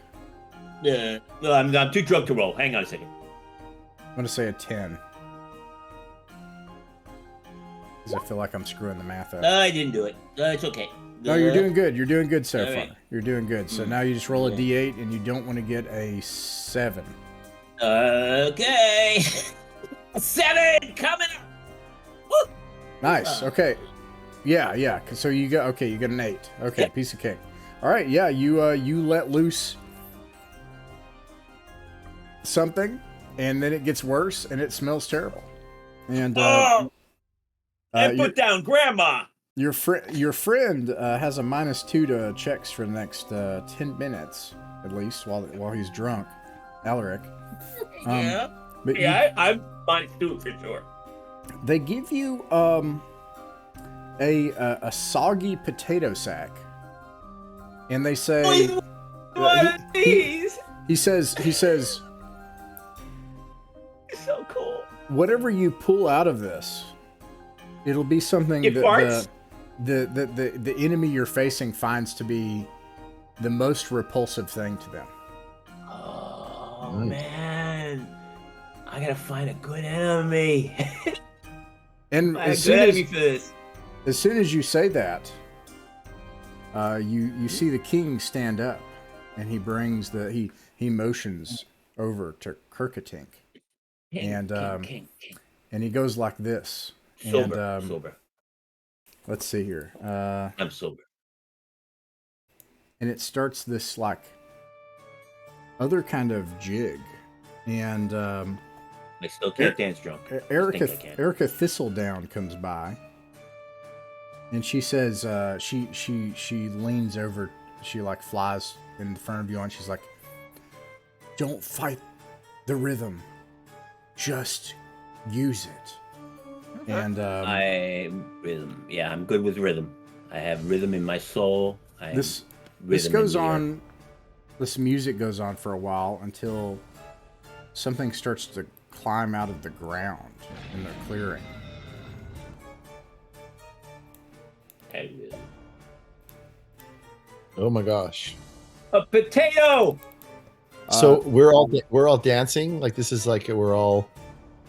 No, I'm too drunk to roll. Hang on a second. I'm going to say a 10. Because I feel like I'm screwing the math up. I didn't do it. It's okay. No, you're doing good. You're doing good so far. Right. You're doing good. So now you just roll a D8 and you don't want to get a 7. Okay. 7 coming up. Woo! Nice. Okay. Yeah. So you got you got an 8. Okay, piece of cake. All right. Yeah, you let loose something, and then it gets worse, and it smells terrible. And and put down Grandma. Your friend has a -2 to checks for the next 10 minutes at least while he's drunk. Alaric. But I'm -2 for sure. They give you a soggy potato sack, and they say he says it's so cool. Whatever you pull out of this, it'll be something that the enemy you're facing finds to be the most repulsive thing to them. Oh man, I gotta find a good enemy. And as soon as you say that, you see the king stand up, and he brings he motions over to Kirkatink, and he goes like this. Sober. Let's see here. I'm sober. And it starts this like other kind of jig, and I still can't dance drunk. Erica Thistledown comes by, and she says she leans over, she like flies in front of you, and she's like, "Don't fight the rhythm, just use it." And rhythm. Yeah, I'm good with rhythm. I have rhythm in my soul. This goes on. This music goes on for a while until something starts to climb out of the ground in the clearing. Oh my gosh! A potato. So we're all dancing. Like this is like we're all.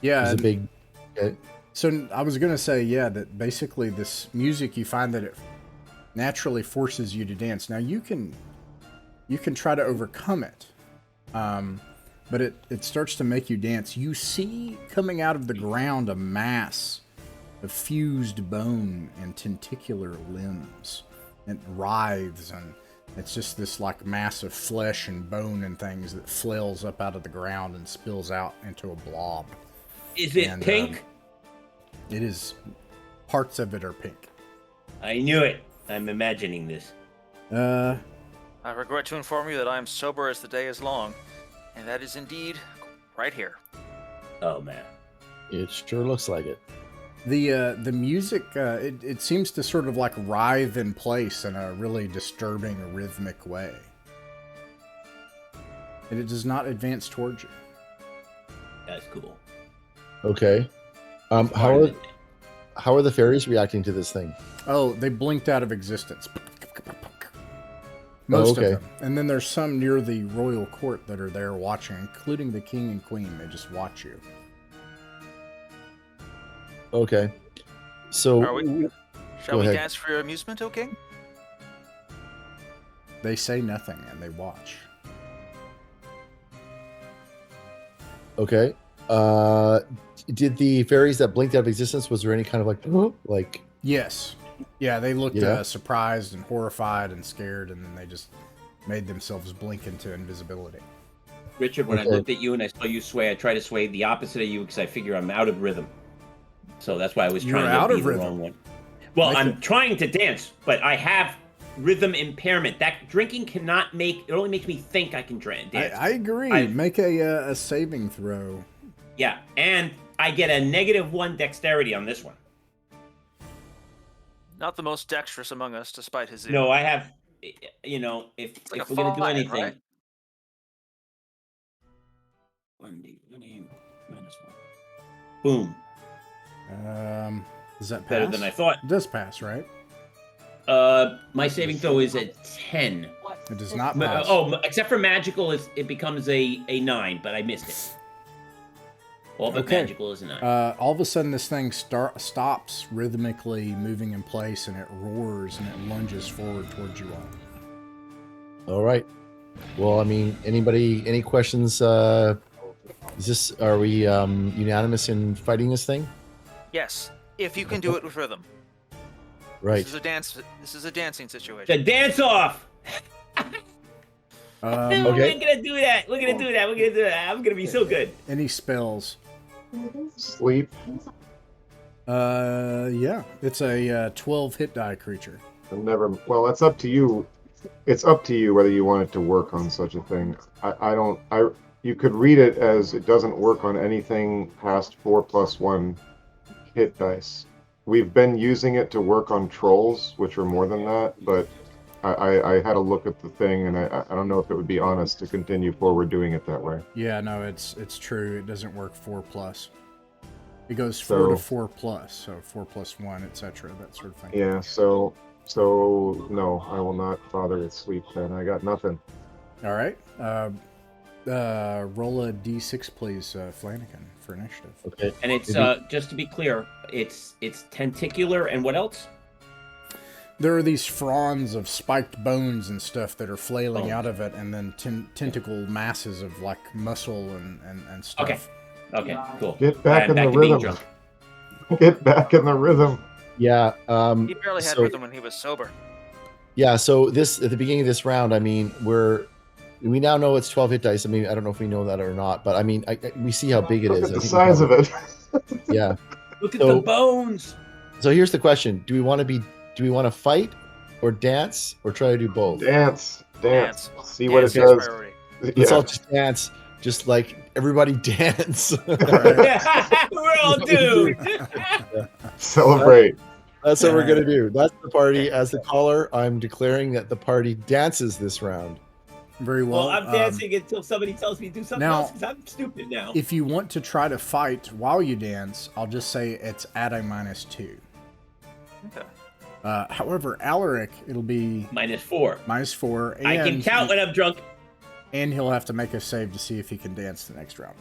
Yeah. It's a big. Okay. So I was gonna say, that basically this music, you find that it naturally forces you to dance. Now you can try to overcome it, but it starts to make you dance. You see coming out of the ground a mass of fused bone and tentacular limbs. It writhes, and it's just this like mass of flesh and bone and things that flails up out of the ground and spills out into a blob. Is it pink? It is. Parts of it are pink. I knew it. I'm imagining this. I regret to inform you that I am sober as the day is long, and that is indeed right here. Oh man, it sure looks like it. The music it seems to sort of like writhe in place in a really disturbing rhythmic way, and it does not advance towards you. That's cool. Okay. How are the fairies reacting to this thing? Oh, they blinked out of existence. Most of them. And then there's some near the royal court that are there watching, including the king and queen. They just watch you. Okay. So shall we dance for your amusement, O king? They say nothing and they watch. Okay. Did the fairies that blinked out of existence, was there any kind of like Yes. Yeah, they looked surprised and horrified and scared, and then they just made themselves blink into invisibility. Richard, when I looked at you and I saw you sway, I try to sway the opposite of you because I figure I'm out of rhythm. So that's why I was trying to be the wrong one. Well, I'm trying to dance, but I have rhythm impairment. That drinking cannot it only makes me think I can dance. I agree. Make a saving throw. Yeah, and I get a -1 dexterity on this one. Not the most dexterous among us, despite his. No, I have. You know, if we're gonna do anything. Right? 1d -1. Boom. Does that pass? Better than I thought. It does pass, right? My saving throw is a 10. It does not pass. Except for magical, it becomes a 9, but I missed it. All but magical is a 9. All of a sudden, this thing stops rhythmically moving in place, and it roars and it lunges forward towards you all. All right. Well, I mean, any questions? Are we unanimous in fighting this thing? Yes, if you can do it with rhythm. Right. This is a dancing situation. The dance off. Okay. We're gonna do that. We're gonna do that. I'm gonna be so good. Any spells? Sleep. Yeah, it's a 12 hit die creature. Well, that's up to you. It's up to you whether you want it to work on such a thing. You could read it as it doesn't work on anything past 4+1 hit dice. We've been using it to work on trolls, which are more than that, but I had a look at the thing, and I don't know if it would be honest to continue forward doing it that way. Yeah, no, it's true. It doesn't work 4+. It goes 4 to 4+, so 4+1, etc. That sort of thing. Yeah, so no, I will not bother with sleep then. I got nothing. All right. Roll a d6, please, Flanagan, for initiative. Okay. And it's just to be clear, it's tentacular and what else? There are these fronds of spiked bones and stuff that are flailing out of it, and then tentacle masses of like muscle and stuff. Okay, cool. Get back in the rhythm. Get back in the rhythm. Yeah. He barely had rhythm when he was sober. Yeah. So at the beginning of this round, I mean, we now know it's 12 hit dice. I mean, I don't know if we know that or not, but I mean, we see how big it is. Look at the size of it. Yeah. Look at the bones. So here's the question: Do we want to fight, or dance, or try to do both? Dance. See what it Dance does. priority. Let's all just dance. Just like everybody dance. We're all doomed. Celebrate. That's what we're gonna do. That's the party. As the caller, I'm declaring that the party dances this round. Very well. Well, I'm dancing until somebody tells me to do something else because I'm stupid now. If you want to try to fight while you dance, I'll just say it's at a -2. Okay. However, Alaric, it'll be -4. -4. And I can count when I'm drunk. And he'll have to make a save to see if he can dance the next round.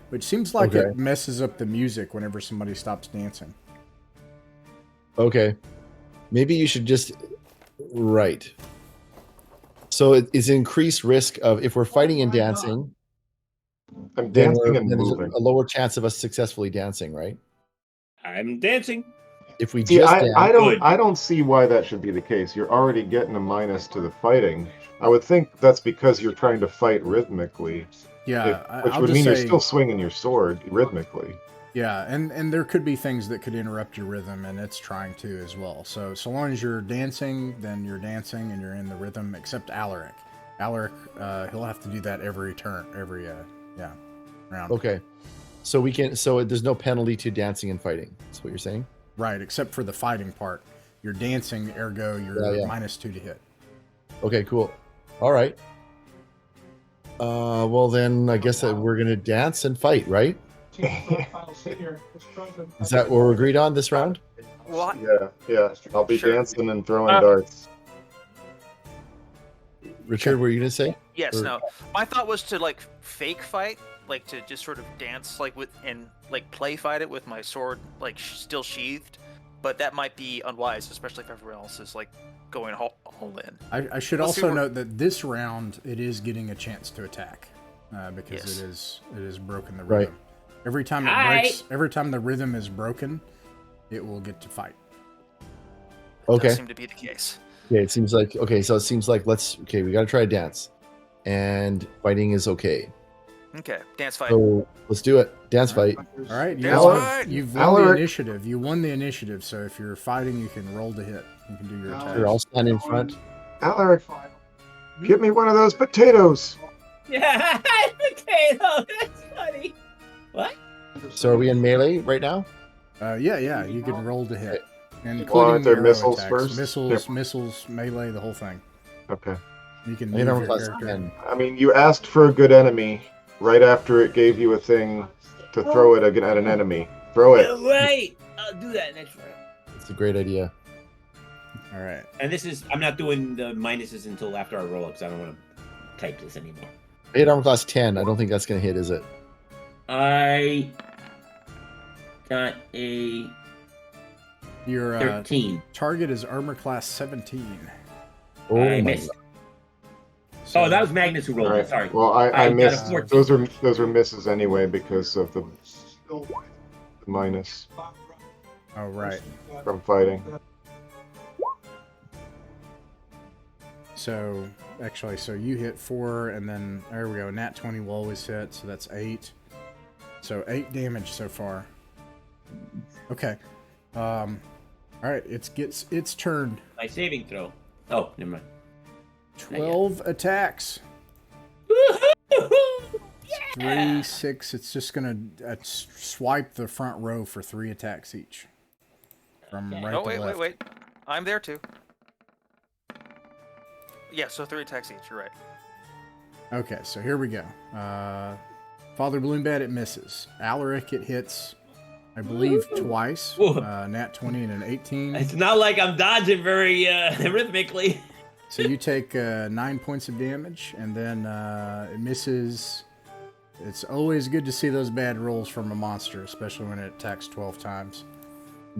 Which seems like it messes up the music whenever somebody stops dancing. Okay. Maybe you should just... Right. So it's increased risk of, if we're fighting and dancing, I'm dancing and there's moving. a lower chance of us successfully dancing, right? I'm dancing. If we See, just I don't see why that should be the case. You're already getting a minus to the fighting. I would think that's because you're trying to fight rhythmically. Yeah, which would mean you're still swinging your sword rhythmically. Yeah, and there could be things that could interrupt your rhythm, and it's trying to as well. So long as you're dancing, then you're dancing and you're in the rhythm, except Alaric. Alaric, he'll have to do that every turn, every round. Okay. So there's no penalty to dancing and fighting. That's what you're saying? Right, except for the fighting part. You're dancing, ergo you're -2 to hit. Okay, cool. All right. Well then, I guess that we're gonna dance and fight, right? Is that what we're agreed on this round? What? Yeah. I'll be dancing and throwing darts. Richard, what were you gonna say? Yes. No. My thought was to like fake fight, like to just sort of dance like play fight it with my sword like still sheathed, but that might be unwise, especially if everyone else is like going all in. I should also note that this round it is getting a chance to attack because it is broken the rhythm. Right. Every time it breaks, every time the rhythm is broken, it will get to fight. Okay. Does seem to be the case. Okay, it seems like we gotta try to dance. and fighting is okay. Okay, dance fight. So let's do it. Dance fight. All right, Dance you've won the initiative. You won the initiative, so if you're fighting, you can roll to hit. You can do your attack. Sure, I'll stand in front. Alaric, give me one of those potatoes. Yeah, potato. That's funny. What? So are we in melee right now? Yeah, you can roll to hit. Including Well, aren't there arrow missiles attacks. first? Missiles, melee, the whole thing. Okay. You can I move think I'm your class character. 10. I mean, you asked for a good enemy right after it gave you a thing to throw it at an enemy. Throw it. Right. I'll do that next round. It's a great idea. All right. And this is, I'm not doing the minuses until after our roll up because I don't want to type this anymore. I hit armor class 10. I don't think that's going to hit, is it? I got a Your 13. target is armor class 17. Oh, I my missed. God. So, Oh, that was Magnus who rolled All it. right. Sorry. Well, I I got a missed. 14. Those are misses anyway because of the minus Oh, right. from fighting. So, actually, so you hit 4, and then, there we go, nat 20 will always hit, so that's 8. So, 8 damage so far. Okay. Alright, it's its turn. My saving throw. Oh, never mind. 12 attacks. 3, 6, it's just gonna swipe the front row for 3 attacks each. From Okay. right Oh, to left. wait. I'm there too. Yeah, so 3 attacks each, you're right. Okay, so here we go. Father Bloombad, it misses. Alaric, it hits, I believe, twice. Whoa. Nat 20 and an 18. It's not like I'm dodging very rhythmically. So you take 9 points of damage, and then it misses. It's always good to see those bad rolls from a monster, especially when it attacks 12 times.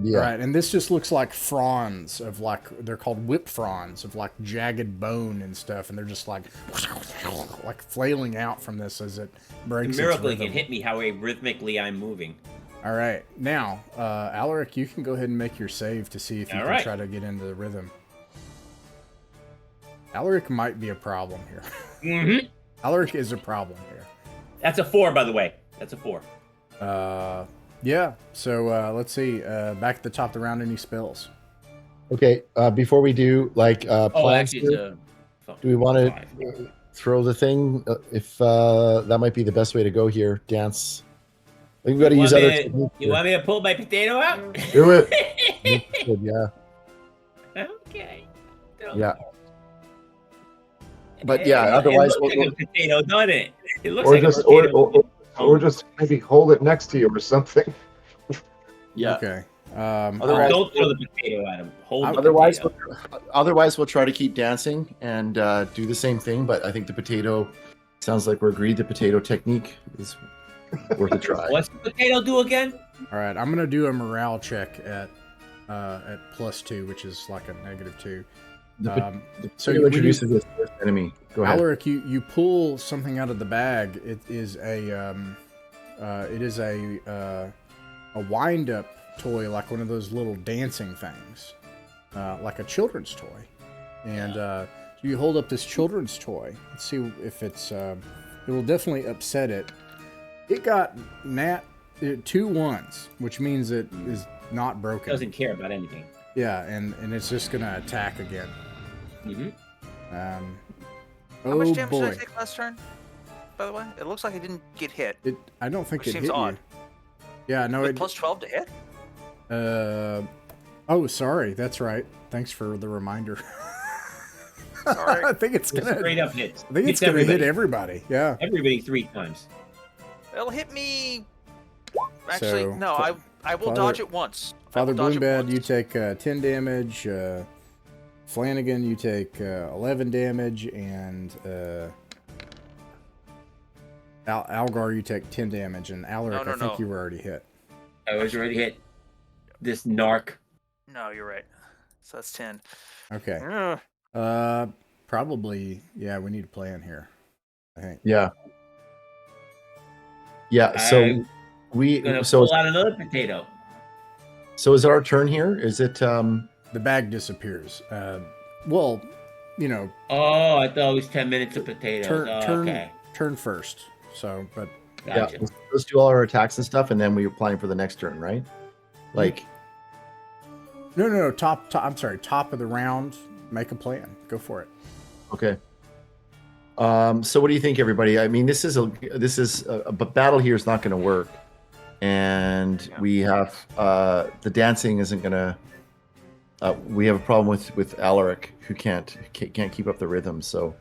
Yeah. Right, and this just looks like fronds of they're called whip fronds of jagged bone and stuff, and they're just like flailing out from this as it breaks. It's a miracle its he rhythm. can hit me how rhythmically I'm moving. All right, now Alaric, you can go ahead and make your save to see if you All can right. try to get into the rhythm. Alaric might be a problem here. Mm-hmm. Alaric is a problem here. That's a 4, by the way. That's a 4. Yeah. So let's see. Back at the top of the round, any spells? Okay, before we do, Oh, plans actually, here, it's do we want to 5. throw the thing? If that might be the best way to go here, dance. I think we got to use other techniques You here. want me to pull my potato out? Do it. Yeah. Okay. Yeah. But yeah, It otherwise looks like a potato, doesn't it? It looks Or like just a potato. or just maybe hold it next to you or something. yeah. Okay. Otherwise- Don't throw the potato at him. Hold the Otherwise, potato. we'll try to keep dancing and do the same thing. But I think the potato sounds like we're agreed. The potato technique is worth a try. What's the potato do again? All right. I'm gonna do a morale check at +2, which is like a -2. The So potato when introduces this first enemy. Go ahead. Alaric, you pull something out of the bag. It is a wind-up toy, like one of those little dancing things, like a children's toy. And so you hold up this children's toy. Let's see if it's. It will definitely upset it. It got 2 1s, which means it is not broken. Doesn't care about anything. Yeah, and it's just gonna attack again. Mm-hmm. How much Oh damage boy! did I take last turn? By the way, it looks like I didn't get hit. I don't think Which it seems hit odd. you. Yeah, no, With it. plus 12 to hit? Oh, sorry. That's right. Thanks for the reminder. Sorry. I think it's It's gonna. straight up hits. I think it's Hits gonna hit everybody. everybody. Yeah. Everybody 3 times. It'll hit me. Actually, So, no. I will Father- dodge it once. I Father will dodge it Bloombad, you once. take 10 damage. Flanagan, you take 11 damage, and Algar, you take 10 damage, and Alaric, No, I think no. you were already hit. I was already hit. This narc. No, you're right. So that's 10. Okay. Ugh. Probably. Yeah, we need a plan here. I think. Yeah. Yeah. So I'm gonna so pull out another potato. is it our turn here? Is it The bag disappears. Well, Oh, I thought it was 10 minutes of potatoes. Okay. Turn first. So, but Gotcha. Yeah, let's do all our attacks and stuff, and then we're planning for the next turn, right? Like, no. Top. I'm sorry. Top of the round. Make a plan. Go for it. okay. So what do you think, everybody? I mean, this is a battle here is not going to work, and we have the dancing isn't going to. We have a problem with Alaric, who can't keep up the rhythm. So,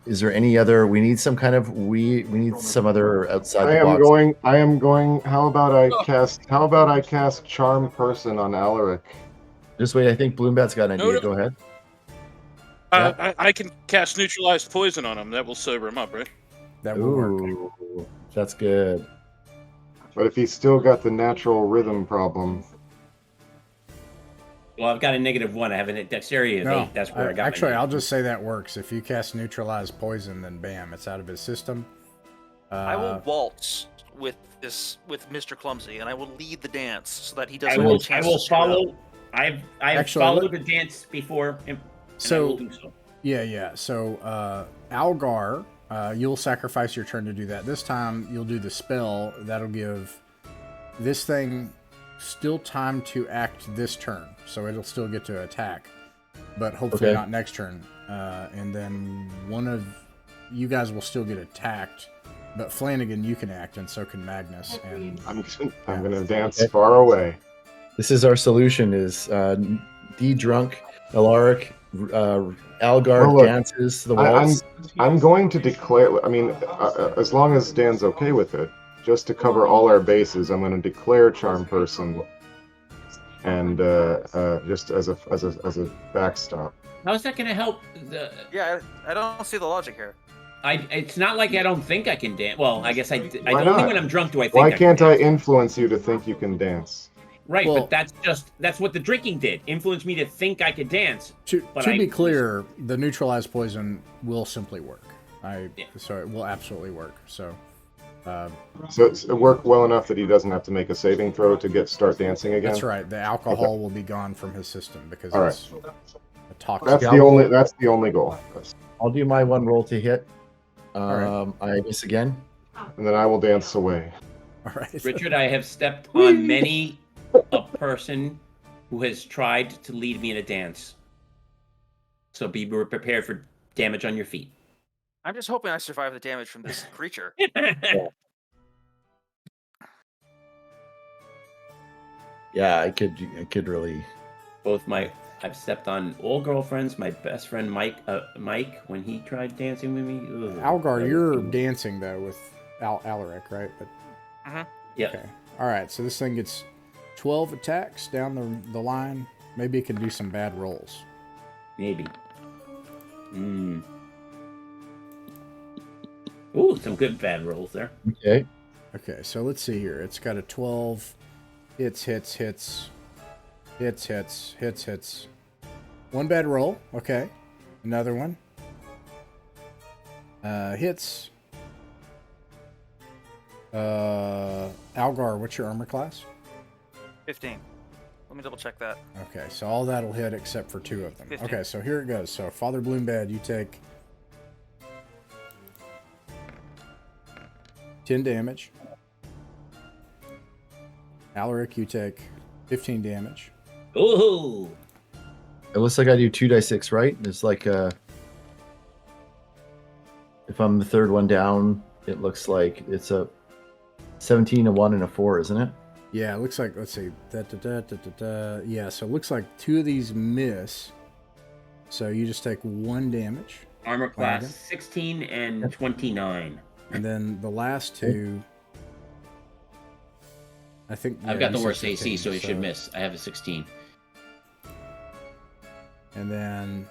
is there any other? We need some kind of we need some other outside the box. I am going. How about I cast Charm Person on Alaric? Just wait. I think Bloombat's got an idea. No. Go ahead. I can cast neutralized poison on him. That will sober him up, right? That will work. Ooh, that's good. But if he's still got the natural rhythm problem. Well, I've got a -1. I have a dexterity of 8. That's where I got Actually, my I'll just say that works. If you cast neutralize poison, then bam, it's out of his system. I will waltz with Mr. Clumsy, and I will lead the dance so that he doesn't I have a will chance follow. to screw up. I've Actually, followed the dance before. And I will do so. Yeah. So, Algar, you'll sacrifice your turn to do that. This time, you'll do the spell. That'll give this thing still time to act this turn. So it'll still get to attack, but hopefully not next turn. And then one of you guys will still get attacked, but Flanagan, you can act, and so can Magnus. And I'm gonna dance far away. This is our solution: is de-drunk Alaric, Algar dances the waltz. I'm going to declare. I mean, as long as Dan's okay with it, just to cover all our bases, I'm going to declare Charm Person, and just as a backstop. How's that going to help? Yeah, I don't see the logic here. It's not like I don't think I can dance. Well, I guess only not? when I'm drunk do I think. Why can't I influence you to think you can dance? Right, but that's what the drinking did. Influenced me to think I could dance. To be clear, the neutralized poison will simply work. So it will absolutely work. So it worked well enough that he doesn't have to make a saving throw to start dancing again. That's right. The alcohol will be gone from his system because it's a toxic. That's the only goal. I'll do my one roll to hit. Right. I miss again, and then I will dance away. All right, Richard. I have stepped on many a person who has tried to lead me in a dance. So be prepared for damage on your feet. I'm just hoping I survive the damage from this creature. Yeah, I could really. I've stepped on old girlfriends. My best friend Mike when he tried dancing with me. Ugh, Algar, you're dancing though with Alaric, right? But yeah. Okay. All right. So this thing gets 12 attacks down the line. Maybe it can do some bad rolls. Maybe. Ooh, some good bad rolls there. Okay. Okay, so let's see here. It's got a 12. Hits. One bad roll. Okay. Another one. Hits. Algar, what's your armor class? 15. Let me double check that. Okay, so all that'll hit except for 2 of them. 15. Okay, so here it goes. So Father Bloombad, you take 10 damage. Alaric, you take 15 damage. Ooh. It looks like I do 2d6, right? It's like if I'm the third one down, it looks like it's a 17, a 1, and a 4, isn't it? Yeah, it looks like, let's see. Yeah, so it looks like 2 of these miss. So you just take 1 damage. Armor class 16 and 29. And then the last 2, I think... I've got the worst AC, so it should miss. I have a 16. And then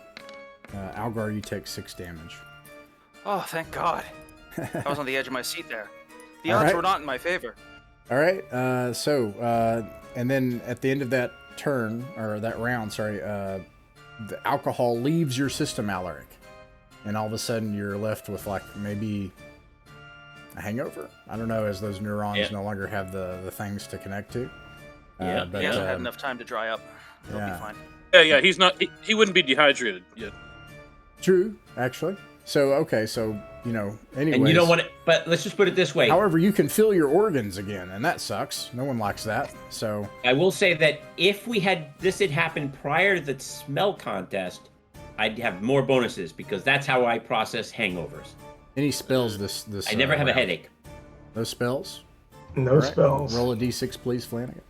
Algar, you take 6 damage. Oh, thank God. I was on the edge of my seat there. The odds were not in my favor. All right. And then at the end of that turn, or that round, the alcohol leaves your system, Alaric. And all of a sudden you're left with like maybe a hangover. I don't know, as those neurons no longer have the things to connect to. But, he hasn't had enough time to dry up. He'll be fine. Yeah. He's not. He wouldn't be dehydrated yet. True, actually. So anyways. And you don't want it, but let's just put it this way. However, you can feel your organs again, and that sucks. No one likes that. So I will say that if this had happened prior to the smell contest, I'd have more bonuses because that's how I process hangovers. any spells this I never have a round? headache. No spells? No spells. Roll a d6, please, Flanagan.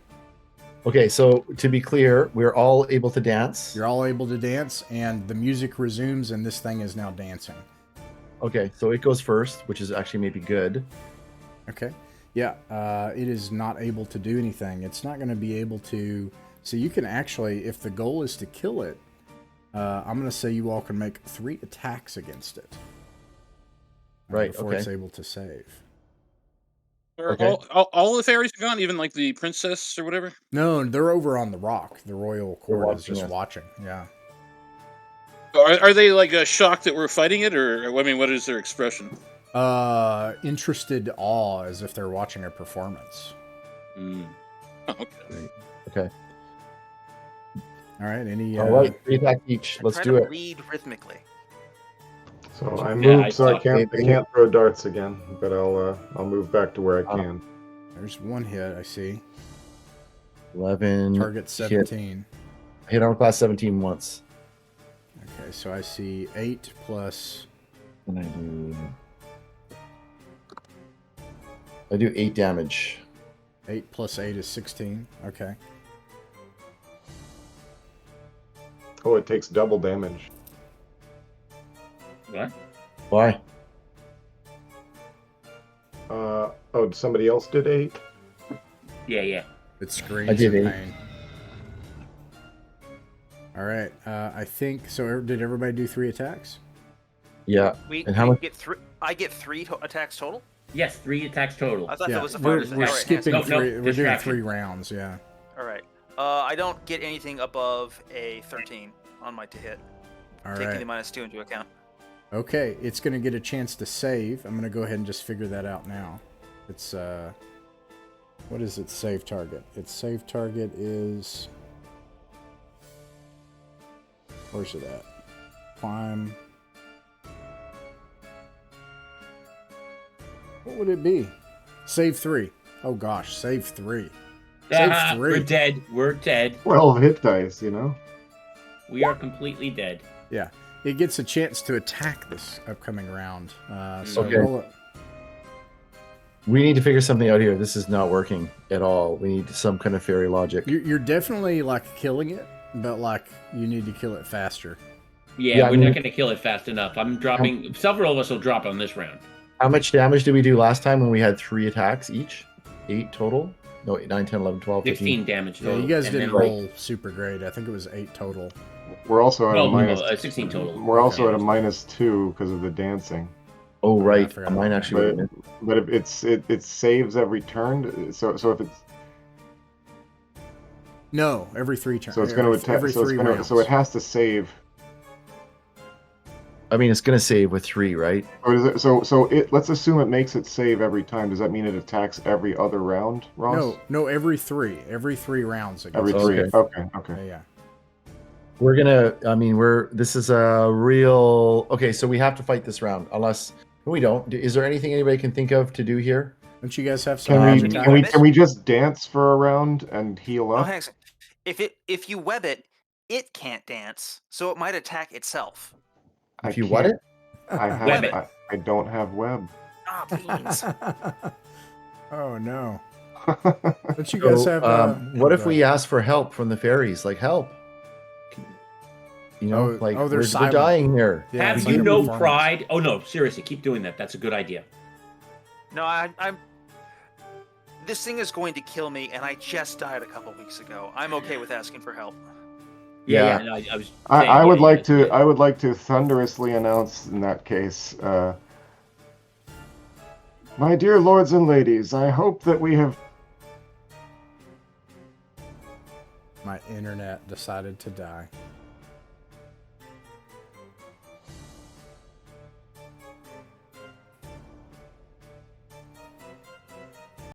Okay, so to be clear, we're all able to dance. You're all able to dance, and the music resumes, and this thing is now dancing. Okay, so it goes first, which is actually maybe good. Okay. Yeah, it is not able to do anything. It's not going to be able to... So you can actually, if the goal is to kill it, I'm going to say you all can make 3 attacks against it. Right, Before okay. it's able to save. Are Okay. all the fairies gone, even like the princess or whatever? No, they're over on the rock. The royal court is watching just us. watching. Yeah. Are they like shocked that we're fighting it, or I mean, what is their expression? Interested awe, as if they're watching a performance. Oh, okay. Okay. All right. Any? All right, 3 attacks each. Let's Try do to it. read rhythmically. So I Yeah, moved, so I saw- can't throw darts again, but I'll move back to where I can. There's 1 hit. I see. 11. Target 17. Hit armor class 17 once. Okay, so I see 8 plus. And I do 8 damage. 8 plus 8 is 16. Okay. Oh, it takes double damage. What? Why? Somebody else did 8? Yeah. It screams I did in 8. pain. All right. I think so. Did everybody do 3 attacks? Yeah. And how much? Get 3. I get 3 attacks total. Yes, 3 attacks total. I thought Yeah. that was the We're fire. skipping No, 3. We're doing distraction. 3 rounds. Yeah. All right. I don't get anything above a 13 on my to hit. All Taking right. the -2 into account. Okay, it's going to get a chance to save. I'm going to go ahead and just figure that out now. It's, what is its save target? Its save target is, where's it at? Climb. What would it be? Save 3. Oh gosh, save 3. Save 3. We're dead. We're dead. 12 hit dice, you know? We are completely dead. Yeah, it gets a chance to attack this upcoming round. So Okay. roll it. We need to figure something out here. This is not working at all. We need some kind of fairy logic. You're definitely like killing it, but like you need to kill it faster. Yeah, I we're mean- not going to kill it fast enough. I'm dropping. Several of us will drop on this round. How much damage did we do last time when we had 3 attacks each? 8 total? No, 8, 9, 10, 11, 12, 15. 16 damage Yeah, total. you guys and didn't then- roll super great. I think it was 8 total. We're also at a Well, minus. 16 total. We're also at a -2 because of the dancing. Oh, I right. forgot Mine about actually But, went but if it saves every turn. So if it's No, every 3 turns. so it's going to attack. Every So it's 3 going to. rounds. So it has to save. I mean, it's going to save with 3, right? Or is it, so it. Let's assume it makes it save every time. Does that mean it attacks every other round, Ross? No, every 3. Every 3 rounds. It Every gets Okay. 3. saved. Okay. Yeah. We're going to, this is a real, okay, so we have to fight this round, unless, we don't. Is there anything anybody can think of to do here? Don't you guys have some? Can we magic can we items? can we just dance for a round and heal Oh, up? hang on a second. If you web it, it can't dance, so it might attack itself. If you what can't- it? I have. Web it. I don't have web. Ah, beans. Oh no! Don't you guys So, have? what if we ask for help from the fairies? Like, help. You know, Oh, like, they're we're silent. dying here. Yeah, it's Have like you a no performance. pride? Oh no, seriously, keep doing that. That's a good idea. No, I'm. This thing is going to kill me, and I just died a couple weeks ago. I'm okay with asking for help. Yeah. No, I was. I saying, would yeah, like yeah, to. yeah. I would like to thunderously announce in that case. My dear lords and ladies, I hope that we have. My internet decided to die.